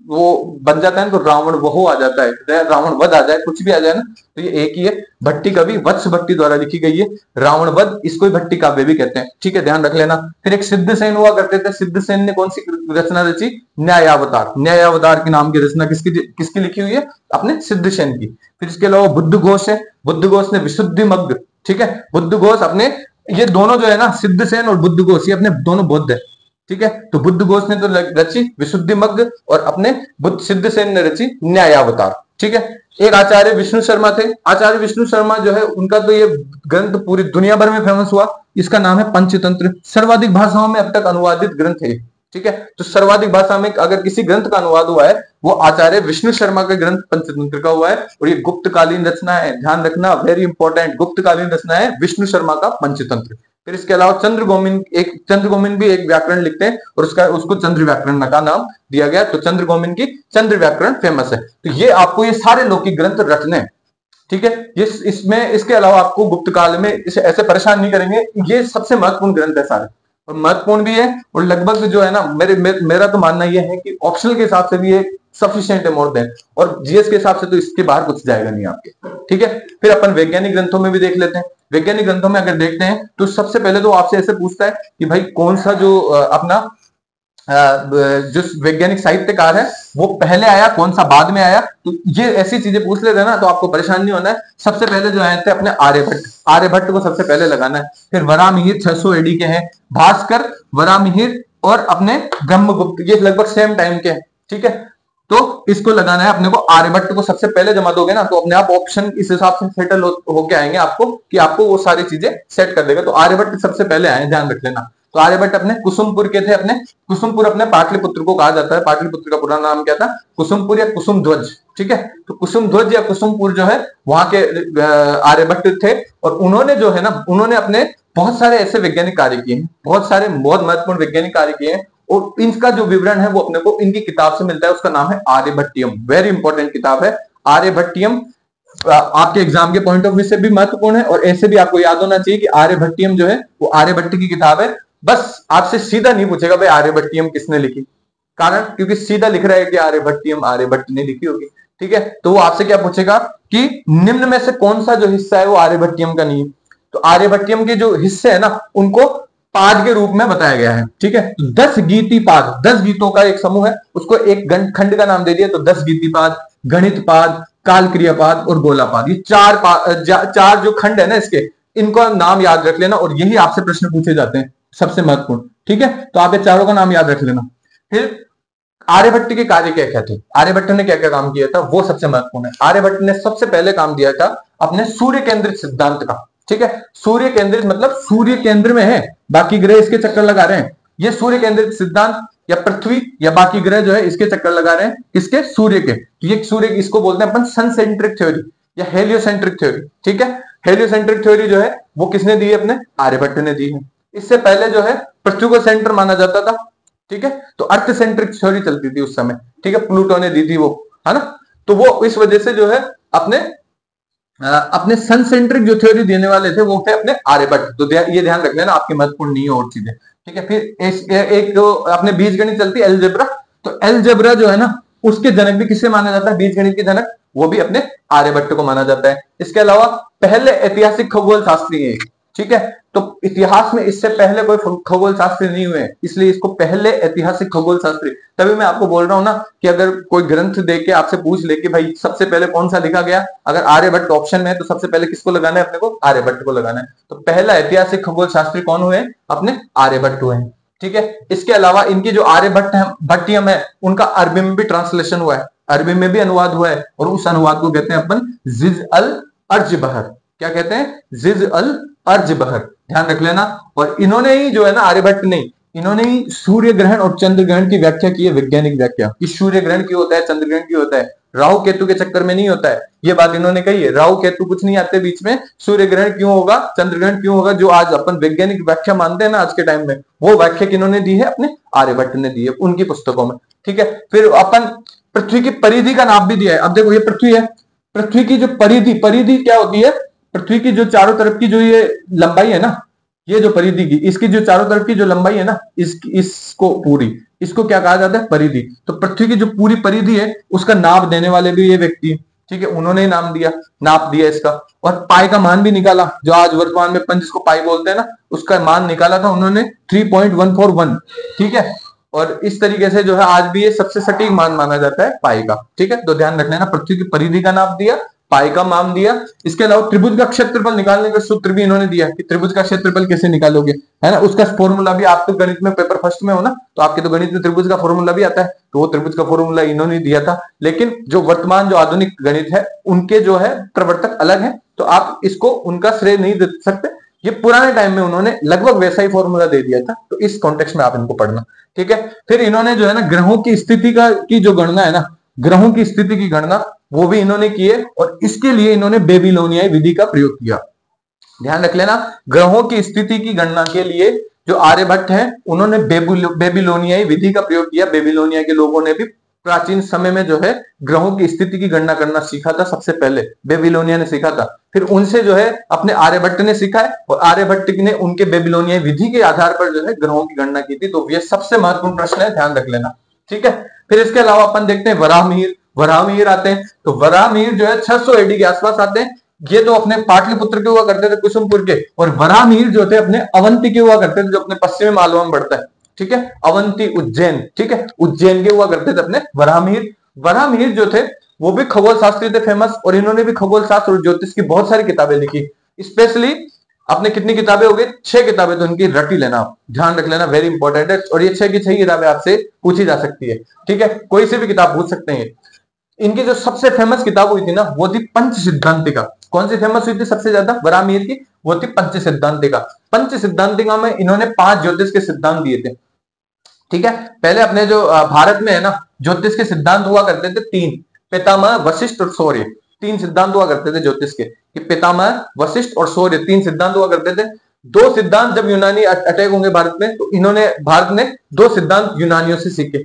Speaker 1: वो बन जाता है तो रावण वहो आ जाता है, रावण वध आ जाए, कुछ भी आ जाए ना, तो ये एक ही है। भट्टी कवि वत्स भट्टी द्वारा लिखी गई है, रावण वध, इसको ही भट्टी काव्य भी कहते हैं। ठीक है, ध्यान रख लेना। फिर एक सिद्धसेन हुआ करते थे। सिद्धसेन ने कौन सी रचना रची? न्यायावतार। न्यायावतार के नाम की रचना किसकी लिखी हुई है? अपने सिद्धसेन की। फिर इसके अलावा बुद्ध घोष है। बुद्ध घोष ने विशुद्धि मग्ग। ठीक है, बुद्ध घोष अपने, ये दोनों जो है ना, सिद्धसेन और बुद्ध घोष, ये अपने दोनों बौद्ध है। ठीक है, तो बुद्ध घोष ने तो रची विशुद्धि मग्ग और अपने बुद्ध सिद्धसेन ने रची न्यायावतार। ठीक है, एक आचार्य विष्णु शर्मा थे। आचार्य विष्णु शर्मा जो है उनका तो ये ग्रंथ पूरी दुनिया भर में फेमस हुआ। इसका नाम है पंचतंत्र। सर्वाधिक भाषाओं में अब तक अनुवादित ग्रंथ है। ठीक है, तो सर्वाधिक भाषा में अगर किसी ग्रंथ का अनुवाद हुआ है वो आचार्य विष्णु शर्मा का ग्रंथ पंचतंत्र का हुआ है। और ये गुप्तकालीन रचना है, ध्यान रखना, वेरी इंपॉर्टेंट, गुप्तकालीन रचना है विष्णु शर्मा का पंचतंत्र। फिर इसके अलावा चंद्रगोमिन भी एक व्याकरण लिखते हैं और उसको चंद्र व्याकरण का नाम दिया गया। तो चंद्रगोमिन की चंद्र व्याकरण फेमस है। तो ये आपको ये सारे लौकिक ग्रंथ रचने। ठीक है, ये इसमें इसके अलावा आपको गुप्त काल में इसे ऐसे परेशान नहीं करेंगे। ये सबसे महत्वपूर्ण ग्रंथ है सारे, और महत्वपूर्ण भी है। और लगभग जो है ना, मेरा तो मानना यह है कि ऑप्शनल के हिसाब से भी ये सफिशिएंट है, मोर देन, और जीएस के हिसाब से तो इसके बाहर कुछ जाएगा नहीं आपके। ठीक है, फिर अपन वैज्ञानिक ग्रंथों में भी देख लेते हैं। वैज्ञानिक ग्रंथों में अगर देखते हैं तो सबसे पहले तो आपसे ऐसे पूछता है कि भाई कौन सा जो अपना जो वैज्ञानिक साहित्यकार है वो पहले आया, कौन सा बाद में आया। तो ये ऐसी चीजें पूछ लेते हैं ना, तो आपको परेशान नहीं होना है। सबसे पहले जो आए थे अपने आर्यभट्ट। आर्यभट्ट को सबसे पहले लगाना है। फिर वरामिहिर 600 एडी के हैं। भास्कर, वरामिहिर और अपने ब्रह्मगुप्त, ये लगभग सेम टाइम के हैं। ठीक है, तो इसको लगाना है अपने को। आर्यभट्ट को सबसे पहले जमा दोगे ना, तो अपने आप ऑप्शन इस हिसाब से सेटल होके आएंगे आपको, कि आपको वो सारी चीजें सेट कर देगा। तो आर्यभट्ट सबसे पहले आए, ध्यान रख लेना। तो तो आर्यभट्ट अपने कुसुमपुर के थे, अपने कुसुमपुर अपने पाटलिपुत्र को कहा जाता है। पाटलिपुत्र का पूरा नाम क्या था? कुसुमपुर या कुसुम ध्वज। ठीक है, तो कुसुम ध्वज या कुसुमपुर जो है वहां के आर्यभट्ट थे, और उन्होंने जो है ना, उन्होंने अपने बहुत सारे ऐसे वैज्ञानिक कार्य किए हैं, बहुत सारे बहुत महत्वपूर्ण वैज्ञानिक कार्य किए हैं, और इनका जो विवरण है वो अपने को इनकी किताब से मिलता है। उसका नाम है आर्यभट्टियम। वेरी इंपॉर्टेंट किताब है आर्यभट्टियम। आपके एग्जाम के पॉइंट ऑफ व्यू से भी महत्वपूर्ण है, और ऐसे भी आपको याद होना चाहिए कि आर्यभट्टियम जो है वो आर्यभट्ट की किताब है। बस आपसे सीधा नहीं पूछेगा भाई आर्यभट्टियम किसने लिखी, कारण क्योंकि सीधा लिख रहा है कि आर्यभट्टियम आर्यभट्ट ने लिखी होगी। ठीक है, तो वो आपसे क्या पूछेगा कि निम्न में से कौन सा जो हिस्सा है वो आर्यभट्टियम का नहीं है। तो आर्यभट्टियम के जो हिस्से है ना उनको पाद के रूप में बताया गया है। ठीक है, तो 10 गीति पाद, 10 गीतों का एक समूह है, उसको एक खंड का नाम दे दिया, तो 10 गीति पाद, गणित पाद, काल क्रियापाद और गोलापाद, ये चार जो खंड है ना इसके, इनको नाम याद रख लेना, और यही आपसे प्रश्न पूछे जाते हैं सबसे महत्वपूर्ण। ठीक है, तो आप ये चारों का नाम याद रख लेना। फिर आर्यभट्ट के कार्य क्या क्या थे, आर्यभट्ट ने क्या क्या काम किया था, वो सबसे महत्वपूर्ण है। आर्यभट्ट ने सबसे पहले काम दिया था अपने सूर्य केंद्रित सिद्धांत का। ठीक है, सूर्य केंद्रित मतलब सूर्य केंद्र में है, बाकी ग्रह इसके चक्कर लगा रहे हैं। ये सूर्य केंद्रित सिद्धांत, या पृथ्वी या बाकी ग्रह जो है इसके चक्कर लगा रहे हैं, इसके सूर्य के। तो ये सूर्य, इसको बोलते हैं अपन सन सेंट्रिक थ्योरी या हेलियोसेंट्रिक थ्योरी। ठीक है, हेलियोसेंट्रिक थ्योरी जो है वो किसने दी है? अपने आर्यभट्ट ने दी है। इससे पहले जो है पृथ्वी को सेंटर माना जाता था। ठीक है, तो अर्थ सेंट्रिक थ्योरी चलती थी उस समय। ठीक है, प्लूटो ने दी थी वो, है ना। तो वो इस वजह से जो है अपने सन सेंट्रिक जो थ्योरी देने वाले थे वो थे अपने आर्यभट्ट। तो ये ध्यान रख लेना, आपकी महत्वपूर्ण नहीं है और चीजें। ठीक है, फिर एक जो अपने बीजगणित चलती है अलजेब्रा, तो अलजेब्रा जो है ना उसके जनक भी किसे माना जाता है? बीजगणित के जनक वो भी अपने आर्यभट्ट को माना जाता है। इसके अलावा पहले ऐतिहासिक खगोल शास्त्री है। ठीक है, तो इतिहास में इससे पहले कोई खगोल शास्त्री नहीं हुए, इसलिए इसको पहले ऐतिहासिक खगोल शास्त्री। तभी मैं आपको बोल रहा हूं ना कि अगर कोई ग्रंथ देख के आपसे पूछ ले कि भाई सबसे पहले कौन सा लिखा गया, अगर आर्यभट्ट ऑप्शन में है तो सबसे पहले किसको लगाना है? अपने को आर्यभट्ट को लगाना है। तो पहला ऐतिहासिक खगोल शास्त्री कौन हुए? अपने आर्यभट्ट हुए हैं। ठीक है, इसके अलावा इनकी जो आर्यभट्ट है भट्टियम है, उनका अरबी में भी ट्रांसलेशन हुआ है, अरबी में भी अनुवाद हुआ है, और उस अनुवाद को कहते हैं अपन जिज अल अर्ज बहर। क्या कहते हैं? जिज अल अर्ज बहर, ध्यान रख लेना। और इन्होंने ही जो है ना, आर्यभट्ट ने, इन्होंने ही सूर्य ग्रहण और चंद्र ग्रहण की व्याख्या की है, वैज्ञानिक व्याख्या कि सूर्य ग्रहण क्यों होता है, चंद्र ग्रहण क्यों होता है, राहु केतु के चक्कर में नहीं होता है। ये बात इन्होंने कही है, राहु केतु कुछ नहीं आते बीच में, सूर्य ग्रहण क्यों होगा, चंद्र ग्रहण क्यों होगा, जो आज अपन वैज्ञानिक व्याख्या मानते हैं ना आज के टाइम में, वो व्याख्या किन्होंने दी है? अपने आर्यभट्ट ने दी है उनकी पुस्तकों में। ठीक है, फिर अपन पृथ्वी की परिधि का नाप भी दिया है। अब देखो ये पृथ्वी है, पृथ्वी की जो परिधि क्या होती है? पृथ्वी की जो चारों तरफ की जो ये लंबाई है ना, ये जो परिधि की, इसकी जो चारों तरफ की जो लंबाई है ना, इसको पूरी, इसको क्या कहा जाता है? परिधि। तो पृथ्वी की जो पूरी परिधि है उसका नाप देने वाले भी ये व्यक्ति है। ठीक है, उन्होंने ही नाप दिया इसका, और पाई का मान भी निकाला, जो आज वर्तमान में अपन जिसको पाई बोलते हैं ना, उसका मान निकाला था उन्होंने 3.141। ठीक है, और इस तरीके से जो है आज भी ये सबसे सटीक मान माना जाता है पाई का। ठीक है, तो ध्यान रख लेना, पृथ्वी की परिधि का नाप दिया, पाई का मान दिया। इसके अलावा त्रिभुज का क्षेत्रफल निकालने का सूत्र भी इन्होंने दिया कि त्रिभुज का क्षेत्रफल कैसे निकालोगे, है ना। उसका फॉर्मूला भी, आप तो गणित में पेपर फर्स्ट में हो ना, तो आपके तो गणित में त्रिभुज का फॉर्मूला भी आता है, तो वो त्रिभुज का फॉर्मूला इन्होंने दिया था। लेकिन जो वर्तमान जो आधुनिक गणित है उनके जो है प्रवर्तक अलग है, तो आप इसको उनका श्रेय नहीं दे सकते। ये पुराने टाइम में उन्होंने लगभग वैसा ही फॉर्मूला दे दिया था, तो इस कॉन्टेक्स्ट में आप इनको पढ़ना। ठीक है, फिर इन्होंने जो है ना ग्रहों की स्थिति की जो गणना है ना, ग्रहों की स्थिति की गणना वो भी इन्होंने की है, और इसके लिए इन्होंने बेबीलोनियाई विधि का प्रयोग किया। ध्यान रख लेना, ग्रहों की स्थिति की गणना के लिए जो आर्यभट्ट है उन्होंने बेबीलोनियाई विधि का प्रयोग किया। बेबीलोनिया के लोगों ने भी प्राचीन समय में जो है ग्रहों की स्थिति की गणना करना सीखा था, सबसे पहले बेबीलोनिया ने सीखा था, फिर उनसे जो है अपने आर्यभट्ट ने सीखा है, और आर्यभट्ट ने उनके बेबीलोनियाई विधि के आधार पर जो है ग्रहों की गणना की थी। तो ये सबसे महत्वपूर्ण प्रश्न है, ध्यान रख लेना। ठीक है, फिर इसके अलावा अपन देखते हैं वराहमिहिर आते हैं। तो वराहमिहिर जो है 600 एडी के आसपास आते हैं। ये तो अपने पाटलिपुत्र के हुआ करते थे, कुसुमपुर के, और वराहमिहिर जो थे अपने अवंती के हुआ करते थे, जो अपने पश्चिमी मालवा में पड़ता है। ठीक है, अवंती उज्जैन, ठीक है, उज्जैन के हुआ करते थे अपने वराहमिहिर जो थे वो भी खगोल शास्त्री थे फेमस, और इन्होंने भी खगोल शास्त्र और ज्योतिष की बहुत सारी किताबें लिखी। स्पेशली आपने कितनी किताबें हो गई? 6 किताबें, तो इनकी रटी लेना, ध्यान रख लेना, वेरी इंपॉर्टेंट है। और ये 6 की 6 किताबें आपसे पूछी जा सकती है। ठीक है, कोई से भी किताब पूछ सकते हैं। इनकी जो सबसे फेमस किताब हुई थी ना, वो थी पंच सिद्धांतिका। कौन सी फेमस हुई थी सबसे ज्यादा? वराहमिहिर की, वो थी पंच सिद्धांतिका। पंच सिद्धांतिका में इन्होंने 5 ज्योतिष के सिद्धांत दिए थे। ठीक है, पहले अपने जो भारत में है ना ज्योतिष के सिद्धांत हुआ करते थे 3, पितामह, वशिष्ठ और सूर्य। 3 सिद्धांत हुआ करते थे ज्योतिष के, कि पितामह, वशिष्ठ और सूर्य 3 सिद्धांत हुआ करते थे। 2 सिद्धांत जब यूनानी अटैक होंगे भारत में, तो इन्होंने भारत ने 2 सिद्धांत यूनानियों से सीखे,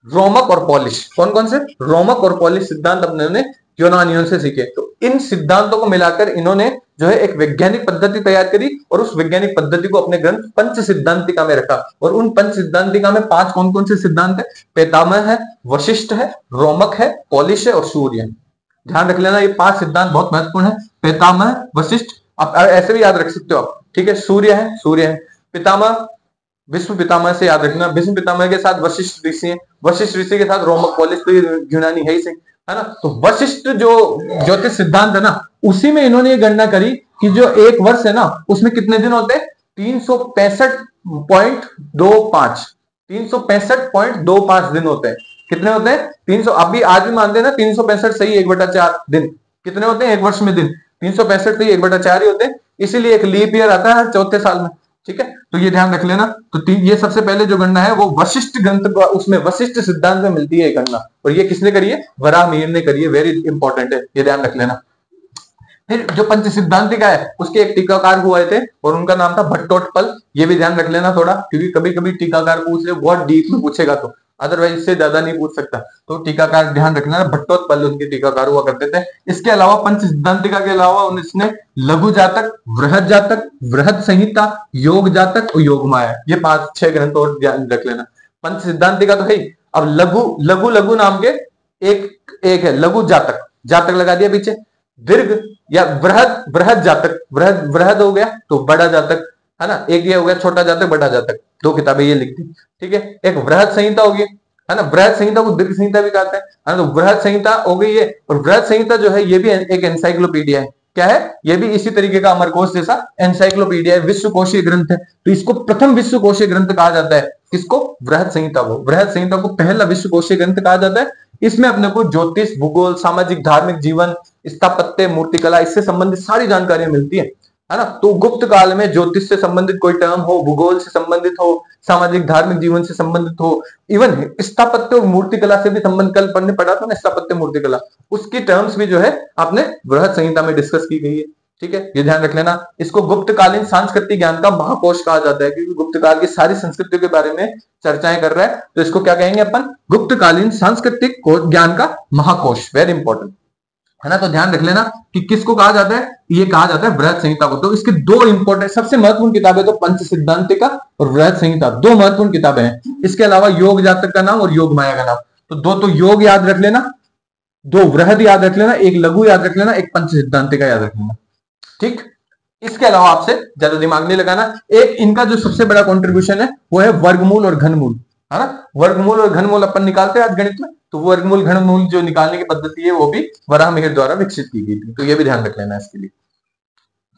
Speaker 1: रोमक और पॉलिश। कौन कौन से? रोमक और पॉलिश सिद्धांत अपने यूनानियों से सीखे। तो इन सिद्धांतों को मिलाकर इन्होंने जो है एक वैज्ञानिक पद्धति तैयार करी और उस वैज्ञानिक पद्धति को अपने ग्रंथ पंच सिद्धांतिका में रखा। और उन पंच सिद्धांतिका में 5 कौन कौन से सिद्धांत है? पितामह है, वशिष्ठ है, रोमक है, पॉलिश है और सूर्य है। ध्यान रख लेना, ये 5 सिद्धांत बहुत महत्वपूर्ण है। पितामह, वशिष्ठ, आप ऐसे भी याद रख सकते हो आप, ठीक है। सूर्य है, पितामह विश्व पितामह से याद रखना, विश्व पितामह के साथ वशिष्ठ ऋषि है, वशिष्ठ ऋषि के साथ रोमक, पॉलिश तो यूनानी है ही सही, है ना। तो वशिष्ठ जो ज्योतिष सिद्धांत है ना, उसी में इन्होंने ये गणना करी कि जो एक वर्ष है ना उसमें कितने दिन होते हैं? 365.25 365.25 दिन होते हैं। कितने होते हैं? 300। अभी आज भी मानते हैं ना 365 सही 1/4 दिन। कितने होते हैं एक वर्ष में दिन? 365 तो 1/4 ही होते हैं, इसीलिए एक लीप ईयर आता है हर 4थे साल में। ठीक है, तो ये ध्यान रख लेना। तो ये सबसे पहले जो गणना है वो वशिष्ठ ग्रंथ, उसमें वशिष्ठ सिद्धांत में मिलती है गणना, और ये किसने करी है? वराहमिहिर ने करी है। वेरी इंपॉर्टेंट है, ये ध्यान रख लेना। फिर जो पंच सिद्धांतिका है उसके एक टीकाकार हुए थे और उनका नाम था भट्टोत्पल। ये भी ध्यान रख लेना थोड़ा, क्योंकि कभी कभी टीकाकार पूछ ले, बहुत डीप में पूछेगा तो, अदरवाइज इससे ज्यादा नहीं पूछ सकता। तो टीकाकार ध्यान रखना, भट्टोत्पल उनके टीकाकार हुआ करते थे। इसके अलावा पंच सिद्धांतिका के अलावा उसने लघु जातक, वृहद जातक, वृहद संहिता, योग जातक और योगमाया, ये 5-6 ग्रंथ और ध्यान रख लेना। पंच सिद्धांतिका तो है। अब लघु नाम के एक है लघु जातक, जातक लगा दिया पीछे, दीर्घ या वृहद जातक, वृहद हो गया तो बड़ा जातक, है ना। एक ये हो गया छोटा जातक, बड़ा जातक, 2 किताबें ये लिखती, ठीक है। एक वृहद संहिता होगी, है ना। वृहद संहिता को दीर्घ संहिता भी कहते हैं, है ना। तो वृहद संहिता हो गई ये, और वृहद संहिता जो है ये भी एक एनसाइक्लोपीडिया है। क्या है? ये भी इसी तरीके का अमरकोश जैसा एनसाइक्लोपीडिया है, विश्वकोशीय ग्रंथ है। तो इसको प्रथम विश्वकोशीय ग्रंथ कहा जाता है। किसको? वृहद संहिता को। वृहद संहिता को पहला विश्वकोशीय ग्रंथ कहा जाता है। इसमें अपने को ज्योतिष, भूगोल, सामाजिक धार्मिक जीवन, स्थापत्य, मूर्तिकला, इससे संबंधित सारी जानकारियां मिलती है ना। तो गुप्त काल में ज्योतिष से संबंधित कोई टर्म हो, भूगोल से संबंधित हो, सामाजिक धार्मिक जीवन से संबंधित हो, इवन स्थापत्य और मूर्तिकला से भी संबंध, कल पढ़ने पढ़ा था ना स्थापत्य मूर्तिकला, उसकी टर्म्स भी जो है आपने वृहद संहिता में डिस्कस की गई है। ठीक है, ये ध्यान रख लेना। इसको गुप्तकालीन सांस्कृतिक ज्ञान का महाकोश कहा जाता है, क्योंकि गुप्त काल की सारी संस्कृतियों के बारे में चर्चाएं कर रहा है। तो इसको क्या कहेंगे अपन? गुप्तकालीन सांस्कृतिक ज्ञान का महाकोश। वेरी इंपॉर्टेंट, है ना। तो ध्यान रख लेना कि किसको कहा जाता है? ये कहा जाता है वृहद संहिता को। तो इसके 2 इंपॉर्टेंट, सबसे महत्वपूर्ण किताबें तो पंच सिद्धांतिका और वृहद संहिता, 2 महत्वपूर्ण किताबें हैं। इसके अलावा योग जातक का नाम और योग माया का नाम। तो 2 तो योग याद रख लेना, 2 वृहद याद रख लेना, 1 लघु याद रख लेना, 1 पंच सिद्धांतिका याद रख लेना। ठीक, इसके अलावा आपसे ज्यादा दिमाग नहीं लगाना। एक इनका जो सबसे बड़ा कंट्रीब्यूशन है वो है वर्गमूल और घनमूल, है ना। वर्गमूल और घनमूल अपन निकालते हैं आज गणित में, तो वर्गमूल घनमूल जो निकालने की पद्धति है वो भी वराहमिहिर द्वारा विकसित की गई थी। तो ये भी ध्यान रख लेना इसके लिए।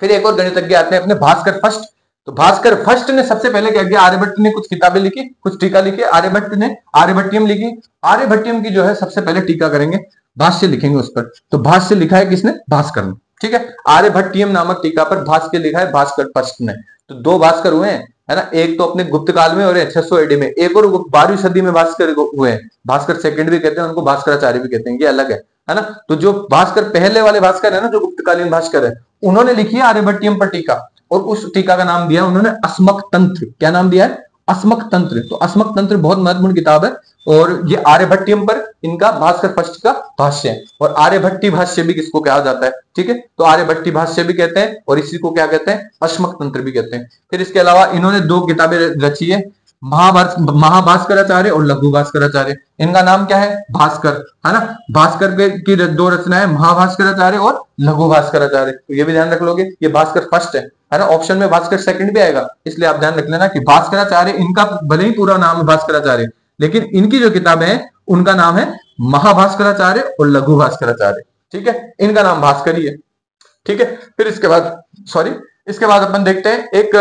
Speaker 1: फिर एक और गणितज्ञ आते हैं अपने भास्कर फर्स्ट। तो भास्कर फर्स्ट ने सबसे पहले क्या किया? आर्यभट्ट ने कुछ किताबें लिखी, कुछ टीका लिखी। आर्यभट्ट ने आर्यभट्टियम लिखी। आर्यभट्टियम की जो है सबसे पहले टीका करेंगे, भाष्य लिखेंगे उस पर। तो भाष्य लिखा है किसने? भास्कर ने। ठीक है, आर्यभट्टियम नामक टीका पर भाष्य लिखा है भास्कर फर्स्ट ने। तो 2 भास्कर हुए हैं, है ना। एक तो अपने गुप्त काल में और 600 एडी में, एक और 12वीं सदी में भास्कर हुए हैं। भास्कर सेकंड भी कहते हैं उनको, भास्कराचार्य भी कहते हैं, ये अलग है ना। तो जो भास्कर पहले वाले भास्कर है ना, जो गुप्तकालीन भास्कर है, उन्होंने लिखी है आर्यभट्टियम पर टीका, और उस टीका का नाम दिया उन्होंने अस्मक तंत्र। क्या नाम दिया है? अस्मक तंत्र। तो अस्मक तंत्र बहुत महत्वपूर्ण किताब है, और ये आर्यभट्टियम पर इनका भास्कर फर्स्ट का भाष्य है। और आर्यभट्टी भाष्य भी किसको कहा जाता है? ठीक है, तो आर्यभट्टी भाष्य भी कहते हैं, और इसी को क्या कहते हैं? अस्मक तंत्र भी कहते हैं। फिर इसके अलावा इन्होंने 2 किताबें रची है, महाभास्कराचार्य और लघु भास्कराचार्य। इनका नाम क्या है? भास्कर, है ना। भास्कर की 2 रचनाएं, महाभास्कराचार्य और लघु भास्कराचार्य। तो ये भी ध्यान रख लोगे, ये भास्कर फर्स्ट है ना। ऑप्शन में भास्कर सेकंड भी आएगा, इसलिए आप ध्यान रख लेना कि भास्कराचार्य, इनका भले ही पूरा नाम है भास्कराचार्य, लेकिन इनकी जो किताबें हैं उनका नाम है महाभास्कराचार्य और लघु भास्कराचार्य। ठीक है, इनका नाम भास्कर ही है। ठीक है, फिर इसके बाद अपन देखते हैं एक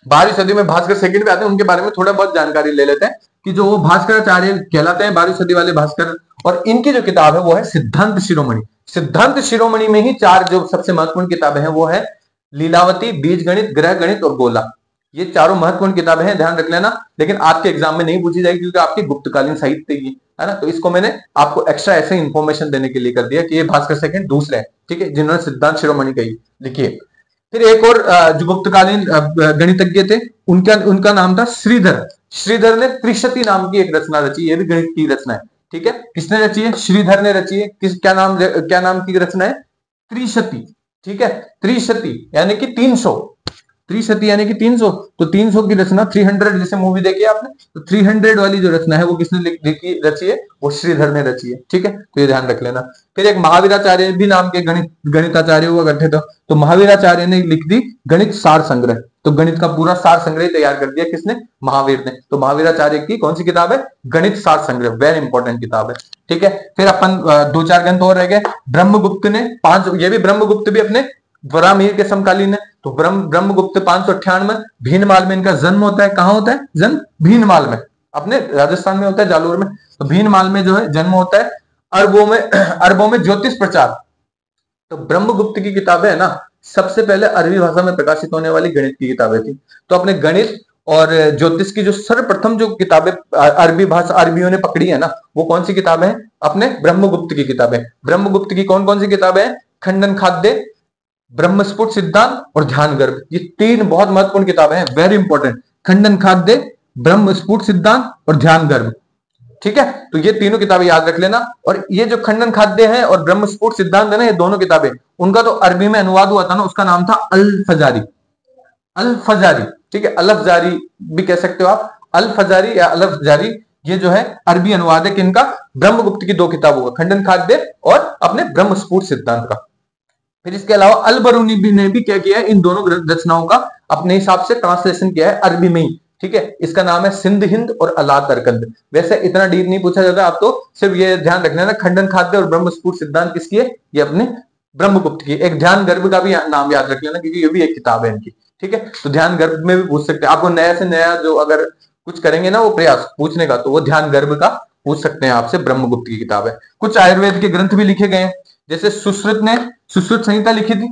Speaker 1: 12वीं सदी में भास्कर सेकंड पे आते हैं, उनके बारे में थोड़ा बहुत जानकारी ले लेते हैं कि जो वो भास्कराचार्य कहलाते हैं, 12वीं सदी वाले भास्कर। और इनकी जो किताब है वो है सिद्धांत शिरोमणि। सिद्धांत शिरोमणि में ही 4 जो सबसे महत्वपूर्ण किताबें हैं वो है लीलावती, बीज गणित, ग्रह गणित और गोला। ये चारों महत्वपूर्ण किताबें हैं, ध्यान रख लेना। लेकिन आपके एग्जाम में नहीं पूछी जाएगी क्योंकि आपकी गुप्तकालीन साहित्य की है ना। तो इसको मैंने आपको एक्स्ट्रा ऐसे इंफॉर्मेशन देने के लिए कर दिया कि ये भास्कर सेकंड दूसरे हैं, ठीक है, जिन्होंने सिद्धांत शिरोमणि कही लिखी है। फिर एक और जो गुप्तकालीन गणितज्ञ थे, उनका नाम था श्रीधर। श्रीधर ने त्रिशती नाम की एक रचना रची, ये भी गणित की रचना है, ठीक है। किसने रची है? श्रीधर ने रची है। क्या नाम की रचना है? त्रिशती, ठीक है। त्रिशती यानी कि 300, त्रिशती यानी कि 300। तो 300 की रचना 300, जैसे मूवी देखी आपने, तो 300 वाली जो रचना है वो किसने रची है? वो श्रीधर ने रची है, ठीक है। तो ये ध्यान रख लेना। फिर एक महावीराचार्य भी नाम के गणिताचार्य हुआ करते थे। तो महावीराचार्य ने लिख दी गणित सार संग्रह। तो गणित का पूरा सार संग्रह तैयार कर दिया किसने? महावीर ने। तो महावीराचार्य की कौन सी किताब है? गणित सार संग्रह, वेरी इंपॉर्टेंट किताब है, ठीक है। फिर अपन 2-4 ग्रंथ और रह गए। ब्रह्मगुप्त ने 5, ये भी ब्रह्मगुप्त भी अपने वरामिहिर के समकालीन है। तो ब्रह्मगुप्त 598, भीनमाल में इनका जन्म होता है। कहां होता है जन्म? भीनमाल में, अपने राजस्थान में होता है, जालोर में। तो भीनमाल में जो है जन्म होता है। अरबों में ज्योतिष प्रचार। तो ब्रह्मगुप्त की किताबें है ना, सबसे पहले अरबी भाषा में प्रकाशित होने वाली गणित की किताबें थी। तो अपने गणित और ज्योतिष की जो सर्वप्रथम जो किताबें अरबियों ने पकड़ी है ना, वो कौन सी किताबें हैं? अपने ब्रह्मगुप्त की किताबें। ब्रह्मगुप्त की कौन कौन सी किताबें हैं? खंडन खाद्य, ब्रह्मस्फुट सिद्धांत और ध्यान गर्भ। ये 3 बहुत महत्वपूर्ण किताबें हैं, वेरी इंपॉर्टेंट। खंडन खाद्य, ब्रह्मस्फुट सिद्धांत और ध्यान गर्भ, ठीक है। तो ये तीनों किताबें याद रख लेना। और ये जो खंडन खाद्य है और ब्रह्मस्फुट सिद्धांत है ना, ये दोनों किताबें, उनका तो अरबी में अनुवाद हुआ था ना, उसका नाम था अल फजारी। अल फजारी, ठीक है। अलफ जारी भी कह सकते हो आप, अल फजारी या अलफ जारी। ये जो है अरबी अनुवाद है किनका? ब्रह्मगुप्त की 2 किताबों का, खंडन खाद्य और अपने ब्रह्मस्फुट सिद्धांत का। फिर इसके अलावा अल बरूनी ने भी क्या किया है? इन दोनों रचनाओं का अपने हिसाब से ट्रांसलेशन किया है अरबी में ही, ठीक है। इसका नाम है सिंध हिंद और अलात अरकंद। वैसे इतना डीप नहीं पूछा जाता, आप तो सिर्फ ये ध्यान रखना ना, खंडन खाद्य और ब्रह्मस्फुट सिद्धांत किसकी है? ये अपने ब्रह्मगुप्त की। एक ध्यान गर्भ का भी नाम याद रख लेना, क्योंकि ये भी एक किताब है इनकी, ठीक है। तो ध्यान गर्भ में भी पूछ सकते हैं आपको, नया से नया जो अगर कुछ करेंगे ना वो प्रयास पूछने का, तो वो ध्यान गर्भ का पूछ सकते हैं आपसे, ब्रह्मगुप्त की किताब है। कुछ आयुर्वेद के ग्रंथ भी लिखे गए हैं, जैसे सुश्रुत ने सुश्रुत संहिता लिखी थी,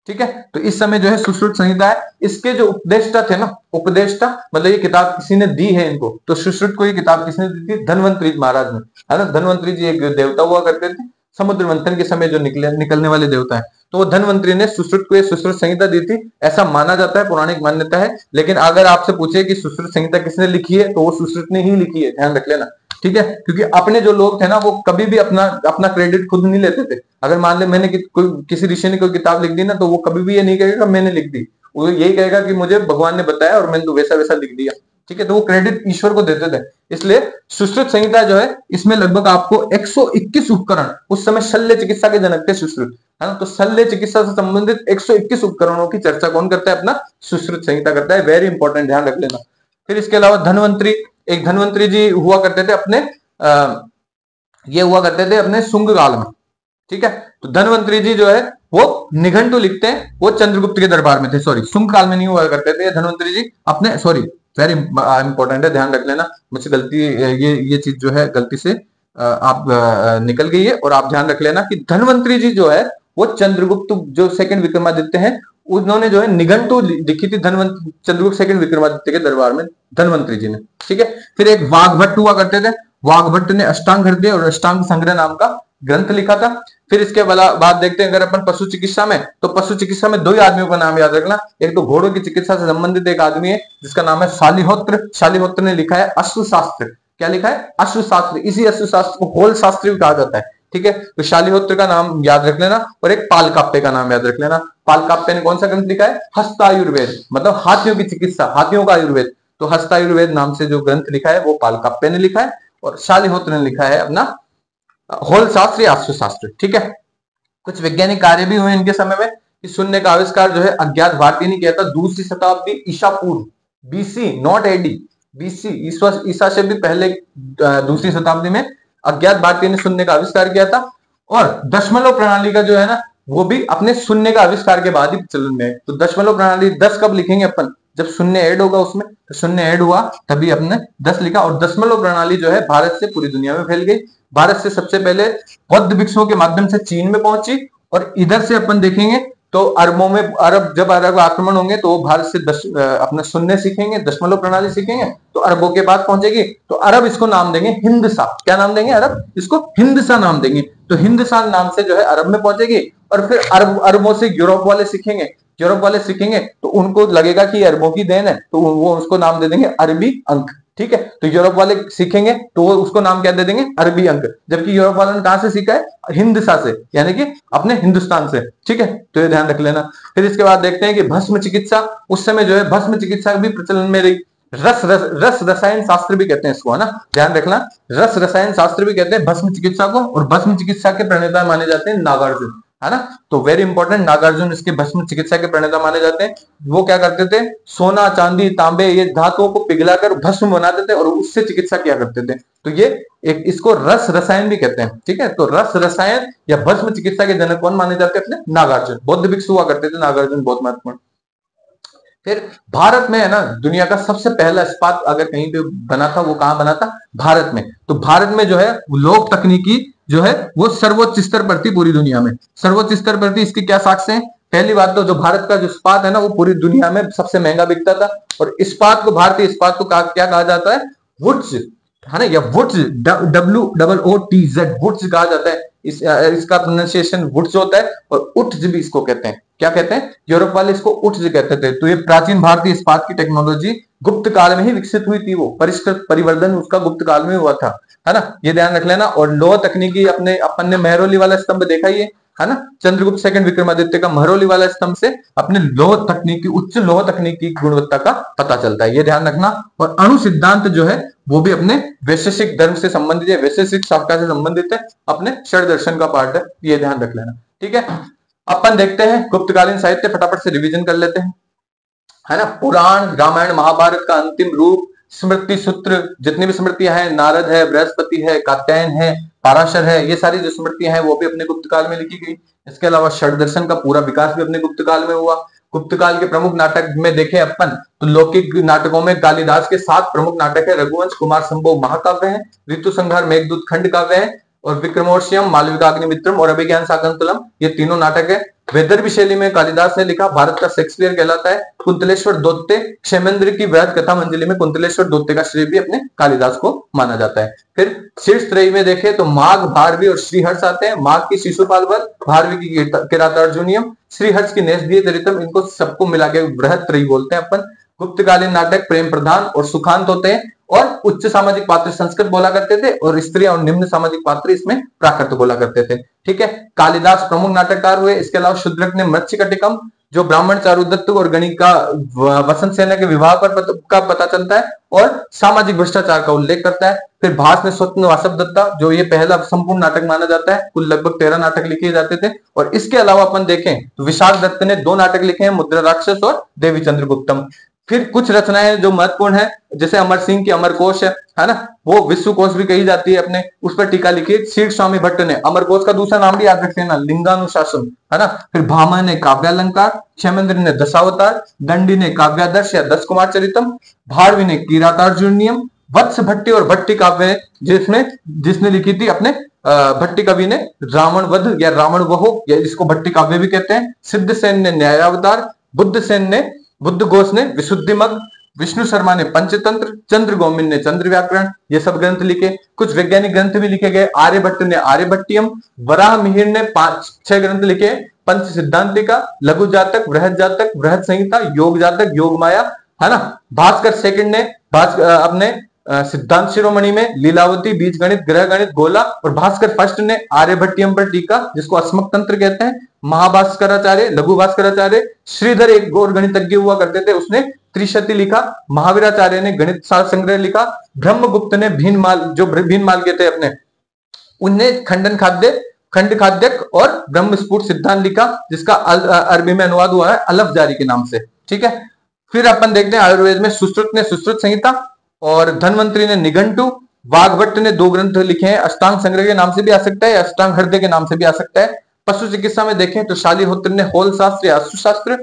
Speaker 1: ठीक है। तो इस समय जो है सुश्रुत संहिता है, इसके जो उपदेष्टा थे ना, उपदेष्टा मतलब ये किताब किसी ने दी है इनको, तो सुश्रुत को ये किताब किसने दी थी? धन्वंतरी महाराज ने, है ना। धन्वंतरी जी एक देवता हुआ करते थे, समुद्र मंथन के समय जो निकलने वाले देवता है। तो वो धन्वंतरी ने सुश्रुत को ये सुश्रुत संहिता दी थी, ऐसा माना जाता है, पौराणिक मान्यता है। लेकिन अगर आपसे पूछे कि सुश्रुत संहिता किसने लिखी है, तो वो सुश्रुत ने ही लिखी है, ध्यान रख लेना, ठीक है। क्योंकि अपने जो लोग थे ना, वो कभी भी अपना क्रेडिट खुद नहीं लेते थे। अगर मान ले मैंने किसी ऋषि ने कोई किताब लिख दी ना, तो वो कभी भी ये नहीं कहेगा मैंने लिख दी, वो यही कहेगा कि मुझे भगवान ने बताया और मैंने तो वैसा वैसा लिख दिया, ठीक है। तो वो क्रेडिट ईश्वर को देते थे। इसलिए सुश्रुत संहिता जो है, इसमें लगभग आपको 121 उपकरण, उस समय शल्य चिकित्सा के जनक थे सुश्रुत, है ना। तो शल्य चिकित्सा से संबंधित 121 उपकरणों की चर्चा कौन करता है? अपना सुश्रुत संहिता करता है, वेरी इंपॉर्टेंट, ध्यान रख लेना। फिर इसके अलावा एक धन्वंतरी जी हुआ करते थे अपने ये हुआ करते थे अपने शुंग काल में, ठीक है। तो धन्वंतरी जी जो है वो निघंटु लिखते हैं, वो चंद्रगुप्त के दरबार में थे, सॉरी शुंग काल में नहीं हुआ करते थे धन्वंतरी जी अपने, सॉरी वेरी इंपॉर्टेंट है, ध्यान रख लेना। मुझसे गलती ये चीज जो है गलती से आप निकल गई है, और आप ध्यान रख लेना कि धन्वंतरी जी जो है वो चंद्रगुप्त जो सेकंड विक्रमादित्य हैं, उन्होंने जो है निघंटु लिखी थी चंद्रगुप्त सेकंड विक्रमादित्य के दरबार में, धन्वंतरी जी ने, ठीक है। फिर एक वाघभट्ट हुआ करते थे, वाघभट्ट ने अष्टांग हृदय और अष्टांग संग्रह नाम का ग्रंथ लिखा था। फिर इसके बाद देखते हैं, अगर अपन पशु चिकित्सा में, तो पशु चिकित्सा में 2 ही आदमियों का नाम याद रखना। एक तो घोड़ों की चिकित्सा से संबंधित एक आदमी है जिसका नाम है शालिहोत्र। शालिहोत्र ने लिखा है अश्वशास्त्र। क्या लिखा है? अश्वशास्त्र। इसी अश्वशास्त्र को होल शास्त्र भी कहा जाता है, ठीक है। तो शालिहोत्र का नाम याद रख लेना, और एक पालकाप्पे का नाम याद रख लेना। पालकाप्पे ने कौन सा ग्रंथ लिखा है? हस्तायुर्वेद, मतलब हाथियों की चिकित्सा, हाथियों का आयुर्वेद। तो हस्तायुर्वेद नाम से जो ग्रंथ लिखा है वो पालकाप्पे ने लिखा है, और शालिहोत्र ने लिखा है अपना होल शास्त्र या अश्वशास्त्र, ठीक है। कुछ वैज्ञानिक कार्य भी हुए इनके समय में, कि शून्य का आविष्कार जो है अज्ञात भारतीय ने किया था 2री शताब्दी ईसा पूर्व, बीसी नॉट एडी, बीसी ईसा से भी पहले 2री शताब्दी में अज्ञात भारतीय ने शून्य का आविष्कार किया था। और दशमलव प्रणाली का जो है ना, वो भी अपने शून्य का आविष्कार के बाद ही चलन में है। तो दशमलव प्रणाली 10 कब लिखेंगे अपन? जब शून्य ऐड होगा उसमें, तो शून्य ऐड हुआ तभी अपने 10 लिखा। और दशमलव प्रणाली जो है भारत से पूरी दुनिया में फैल गई। भारत से सबसे पहले बौद्ध भिक्षुओं के माध्यम से चीन में पहुंची, और इधर से अपन देखेंगे तो अरबों में जब अरब आक्रमण होंगे तो वो भारत से अपना शून्य सीखेंगे, दशमलव प्रणाली सीखेंगे, तो अरबों के बाद पहुंचेगी, तो अरब इसको नाम देंगे हिंदसा। क्या नाम देंगे? अरब इसको हिंदसा नाम देंगे। तो हिंदसा नाम से जो है अरब में पहुंचेगी, और फिर अरबों से यूरोप वाले सीखेंगे, यूरोप वाले सीखेंगे तो उनको लगेगा कि अरबों की देन है, तो वो उसको नाम दे देंगे अरबी अंक। ठीक है, तो यूरोप वाले सीखेंगे तो वो उसको नाम क्या दे देंगे? अरबी अंक। जबकि यूरोप वालों ने कहां से सीखा है? हिंदसा से, यानी कि अपने हिंदुस्तान से। ठीक है, तो ये ध्यान रख लेना। फिर इसके बाद देखते हैं कि भस्म चिकित्सा। उस समय जो है भस्म चिकित्सा भी प्रचलन में रही। रस रसायन शास्त्र भी कहते हैं इसको, है ना, ध्यान रखना। रस रसायन शास्त्र भी कहते हैं भस्म चिकित्सा को, और भस्म चिकित्सा के प्रणेता माने जाते हैं नागार्जुन, है ना। तो वेरी इंपॉर्टेंट, नागार्जुन इसके भस्म चिकित्सा के प्रणेता माने जाते हैं। वो क्या करते थे? सोना, चांदी, तांबे, ये धातुओं को पिघलाकर भस्म बनाते थे और उससे चिकित्सा किया करते थे। तो ये एक, इसको रस रसायन भी कहते हैं। ठीक है, तो रस रसायन या भस्म चिकित्सा के जनक कौन माने जाते हैं? अपने नागार्जुन। बौद्ध भिक्षु हुआ करते थे नागार्जुन, बहुत महत्वपूर्ण। फिर भारत में, है ना, दुनिया का सबसे पहला इस्पात अगर कहीं पे बना था, वो कहां बना था? भारत में। तो भारत में जो है लोक तकनीकी जो है वो सर्वोच्च स्तर पर थी पूरी दुनिया में, सर्वोच्च स्तर पर थी। इसके क्या साक्ष्य हैं? पहली बात तो जो भारत का जो इस्पात है ना, वो पूरी दुनिया में सबसे महंगा बिकता था। और इस्पात को, भारतीय इस्पात को क्या कहा जाता है? वुड्स, है ना, या वुड्स, WOOTZ, वुड्स कहा जाता है। इसका प्रोनाउंसिएशन वुड्स होता है, और उट्ज भी इसको कहते हैं। क्या कहते हैं? यूरोप वाले इसको उट्ज कहते थे। तो ये प्राचीन भारतीय इस्पात की टेक्नोलॉजी गुप्त काल में ही विकसित हुई थी। वो परिष्कृत परिवर्धन उसका गुप्त काल में हुआ था, है ना, ये ध्यान रख लेना। और लौह तकनीकी, अपन ने मेहरौली वाला स्तंभ देखा ही है ना, चंद्रगुप्त सेकंड विक्रमादित्य का महरौली वाला स्तंभ से अपने लौह तकनीकी, उच्च लौह तकनीकी गुणवत्ता का पता चलता है, ये ध्यान रखना। और अणु सिद्धांत जो है वो भी अपने वैशेषिक धर्म से संबंधित है, वैशेषिक शाखा से संबंधित है, अपने षड दर्शन का पार्ट है, ये ध्यान रख लेना। ठीक है, अपन देखते हैं गुप्तकालीन साहित्य, फटाफट से रिवीजन कर लेते हैं, है ना। पुराण, रामायण, महाभारत का अंतिम रूप, स्मृति सूत्र, जितनी भी स्मृतियां हैं, नारद है, बृहस्पति है, कात्यायन है, पाराशर है, ये सारी जो स्मृतियां हैं वो भी अपने गुप्त काल में लिखी गई। इसके अलावा षड दर्शन का पूरा विकास भी अपने गुप्त काल में हुआ। गुप्त काल के प्रमुख नाटक में देखें अपन तो लौकिक नाटकों में कालिदास के 7 प्रमुख नाटक है। रघुवंश, कुमार संभव महाकाव्य है, ऋतु संहार, मेघदूत खंड काव्य है, और विक्रमोर्वशीयम, मालविकाग्निमित्रम और अभिज्ञान शाकुंतलम, ये तीनों नाटक है। वैदर्भी शैली में कालिदास ने लिखा, भारत का शेक्सपियर कहलाता है। कुंतलेश्वर दौत्य, क्षेमेंद्र की वृहद कथा मंजरी में कुंतलेश्वर दौत्य का श्रेय भी अपने कालिदास को माना जाता है। फिर शीर्ष त्रयी में देखें तो माघ, भारवी और श्रीहर्ष आते हैं। माघ की शिशुपाल वध, भारवी की किरातार्जुनीयम, श्रीहर्ष की नेस्दिय चरितम, इनको सबको मिला के वृहद त्रयी बोलते हैं अपन। गुप्तकालीन नाटक प्रेम प्रधान और सुखांत होते हैं, और उच्च सामाजिक पात्र संस्कृत बोला करते थे, और स्त्रियां और निम्न सामाजिक पात्र इसमें प्राकृत बोला करते थे। ठीक है, कालिदास प्रमुख नाटककार हुए। इसके अलावा शुद्रक ने मत्स्यकटिकम, जो ब्राह्मण चारुदत्त और गणिका वसंत सेना के विवाह पर का पता चलता है और सामाजिक भ्रष्टाचार का उल्लेख करता है। फिर भास ने स्वप्न वासव दत्ता, जो ये पहला संपूर्ण नाटक माना जाता है। कुल लगभग 13 नाटक लिखे जाते थे। और इसके अलावा अपन देखें तो विशाख दत्त ने 2 नाटक लिखे हैं, मुद्रा राक्षस और देवी चंद्रगुप्तम। फिर कुछ रचनाएं जो महत्वपूर्ण है, जैसे अमर सिंह की अमरकोश है ना, वो विश्व कोश भी कही जाती है अपने, उस पर टीका लिखी शीर्ष स्वामी भट्ट ने। अमरकोश का दूसरा नाम भी याद रख लेना, लिंगानुशासन, है ना। फिर भामा ने काव्यालंकार, क्षेमेंद्र ने दशावतार, दंडी ने काव्यादर्श या 10 कुमार चरितम, भारवी ने किरातार्जुनीयम, वत्स भट्टी और भट्टी काव्य जिसने लिखी थी अपने भट्टी कवि ने रावण वध या रावण वहो, या इसको भट्टी काव्य भी कहते हैं। सिद्धसेन ने न्यायावतार, बुद्ध घोष ने विशुद्धि मग, विष्णु शर्मा ने पंचतंत्र, चंद्र गोमिन ने चंद्र व्याकरण, ये सब ग्रंथ लिखे। कुछ वैज्ञानिक ग्रंथ भी लिखे गए। आर्यभट्ट ने आर्यभट्टियम, वराह मिहिर ने 5-6 ग्रंथ लिखे, पंच सिद्धांतिका, लघु जातक, बृहद संहिता, योग जातक, योग माया, है ना। भास्कर सेकंड ने अपने सिद्धांत शिरोमणि में लीलावती, बीज गणित, ग्रह गणित, गोला, और भास्कर फर्स्ट ने आर्यभट्टियम पर टीका, जिसको अस्मक तंत्र कहते हैं। महाभास्कराचार्य, लघु भास्कराचार्य, श्रीधर एक और गणितज्ञ हुआ करते थे, उसने त्रिशति लिखा। महावीराचार्य ने गणित सार संग्रह लिखा। ब्रह्मगुप्त ने भीनमाल के थे अपने, उनने खंड खाद्यक और ब्रह्म स्फुट सिद्धांत लिखा, जिसका अरबी में अनुवाद हुआ है अलफ जारी के नाम से। ठीक है, फिर अपन देखते हैं आयुर्वेद में सुश्रुत ने सुश्रुत संहिता, और धनवंतरी ने निघंटु, वाघभट्ट ने 2 ग्रंथ लिखे हैं, अष्टांग संग्रह के नाम से भी आ सकता है, अष्टांग हृदय के नाम से भी आ सकता है। पशु चिकित्सा में देखें तो शालिहोत्र ने होल शास्त्र या अश्वशास्त्र,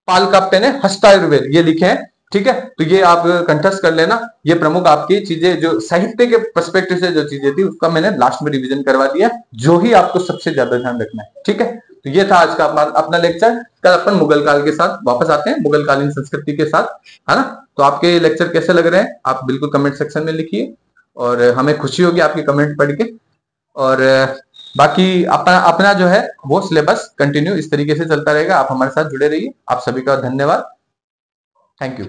Speaker 1: पालकाप्य ने हस्तायुर्वेद, ये लिखे हैं। ठीक है, तो ये आप कंठस्थ कर लेना। ये प्रमुख आपकी चीजें जो साहित्य के पर्सपेक्टिव से जो चीजें थी उसका मैंने लास्ट में रिवीजन करवा दिया, जो ही आपको सबसे ज्यादा ध्यान रखना है। ठीक है, तो ये था आज का अपना लेक्चर। कल अपन मुगल काल के साथ वापस आते हैं, मुगल कालीन संस्कृति के साथ, है ना। तो आपके लेक्चर कैसे लग रहे हैं आप बिल्कुल कमेंट सेक्शन में लिखिए, और हमें खुशी होगी आपकी कमेंट पढ़ के। और बाकी अपना अपना जो है वो सिलेबस कंटिन्यू इस तरीके से चलता रहेगा। आप हमारे साथ जुड़े रहिए। आप सभी का धन्यवाद। Thank you.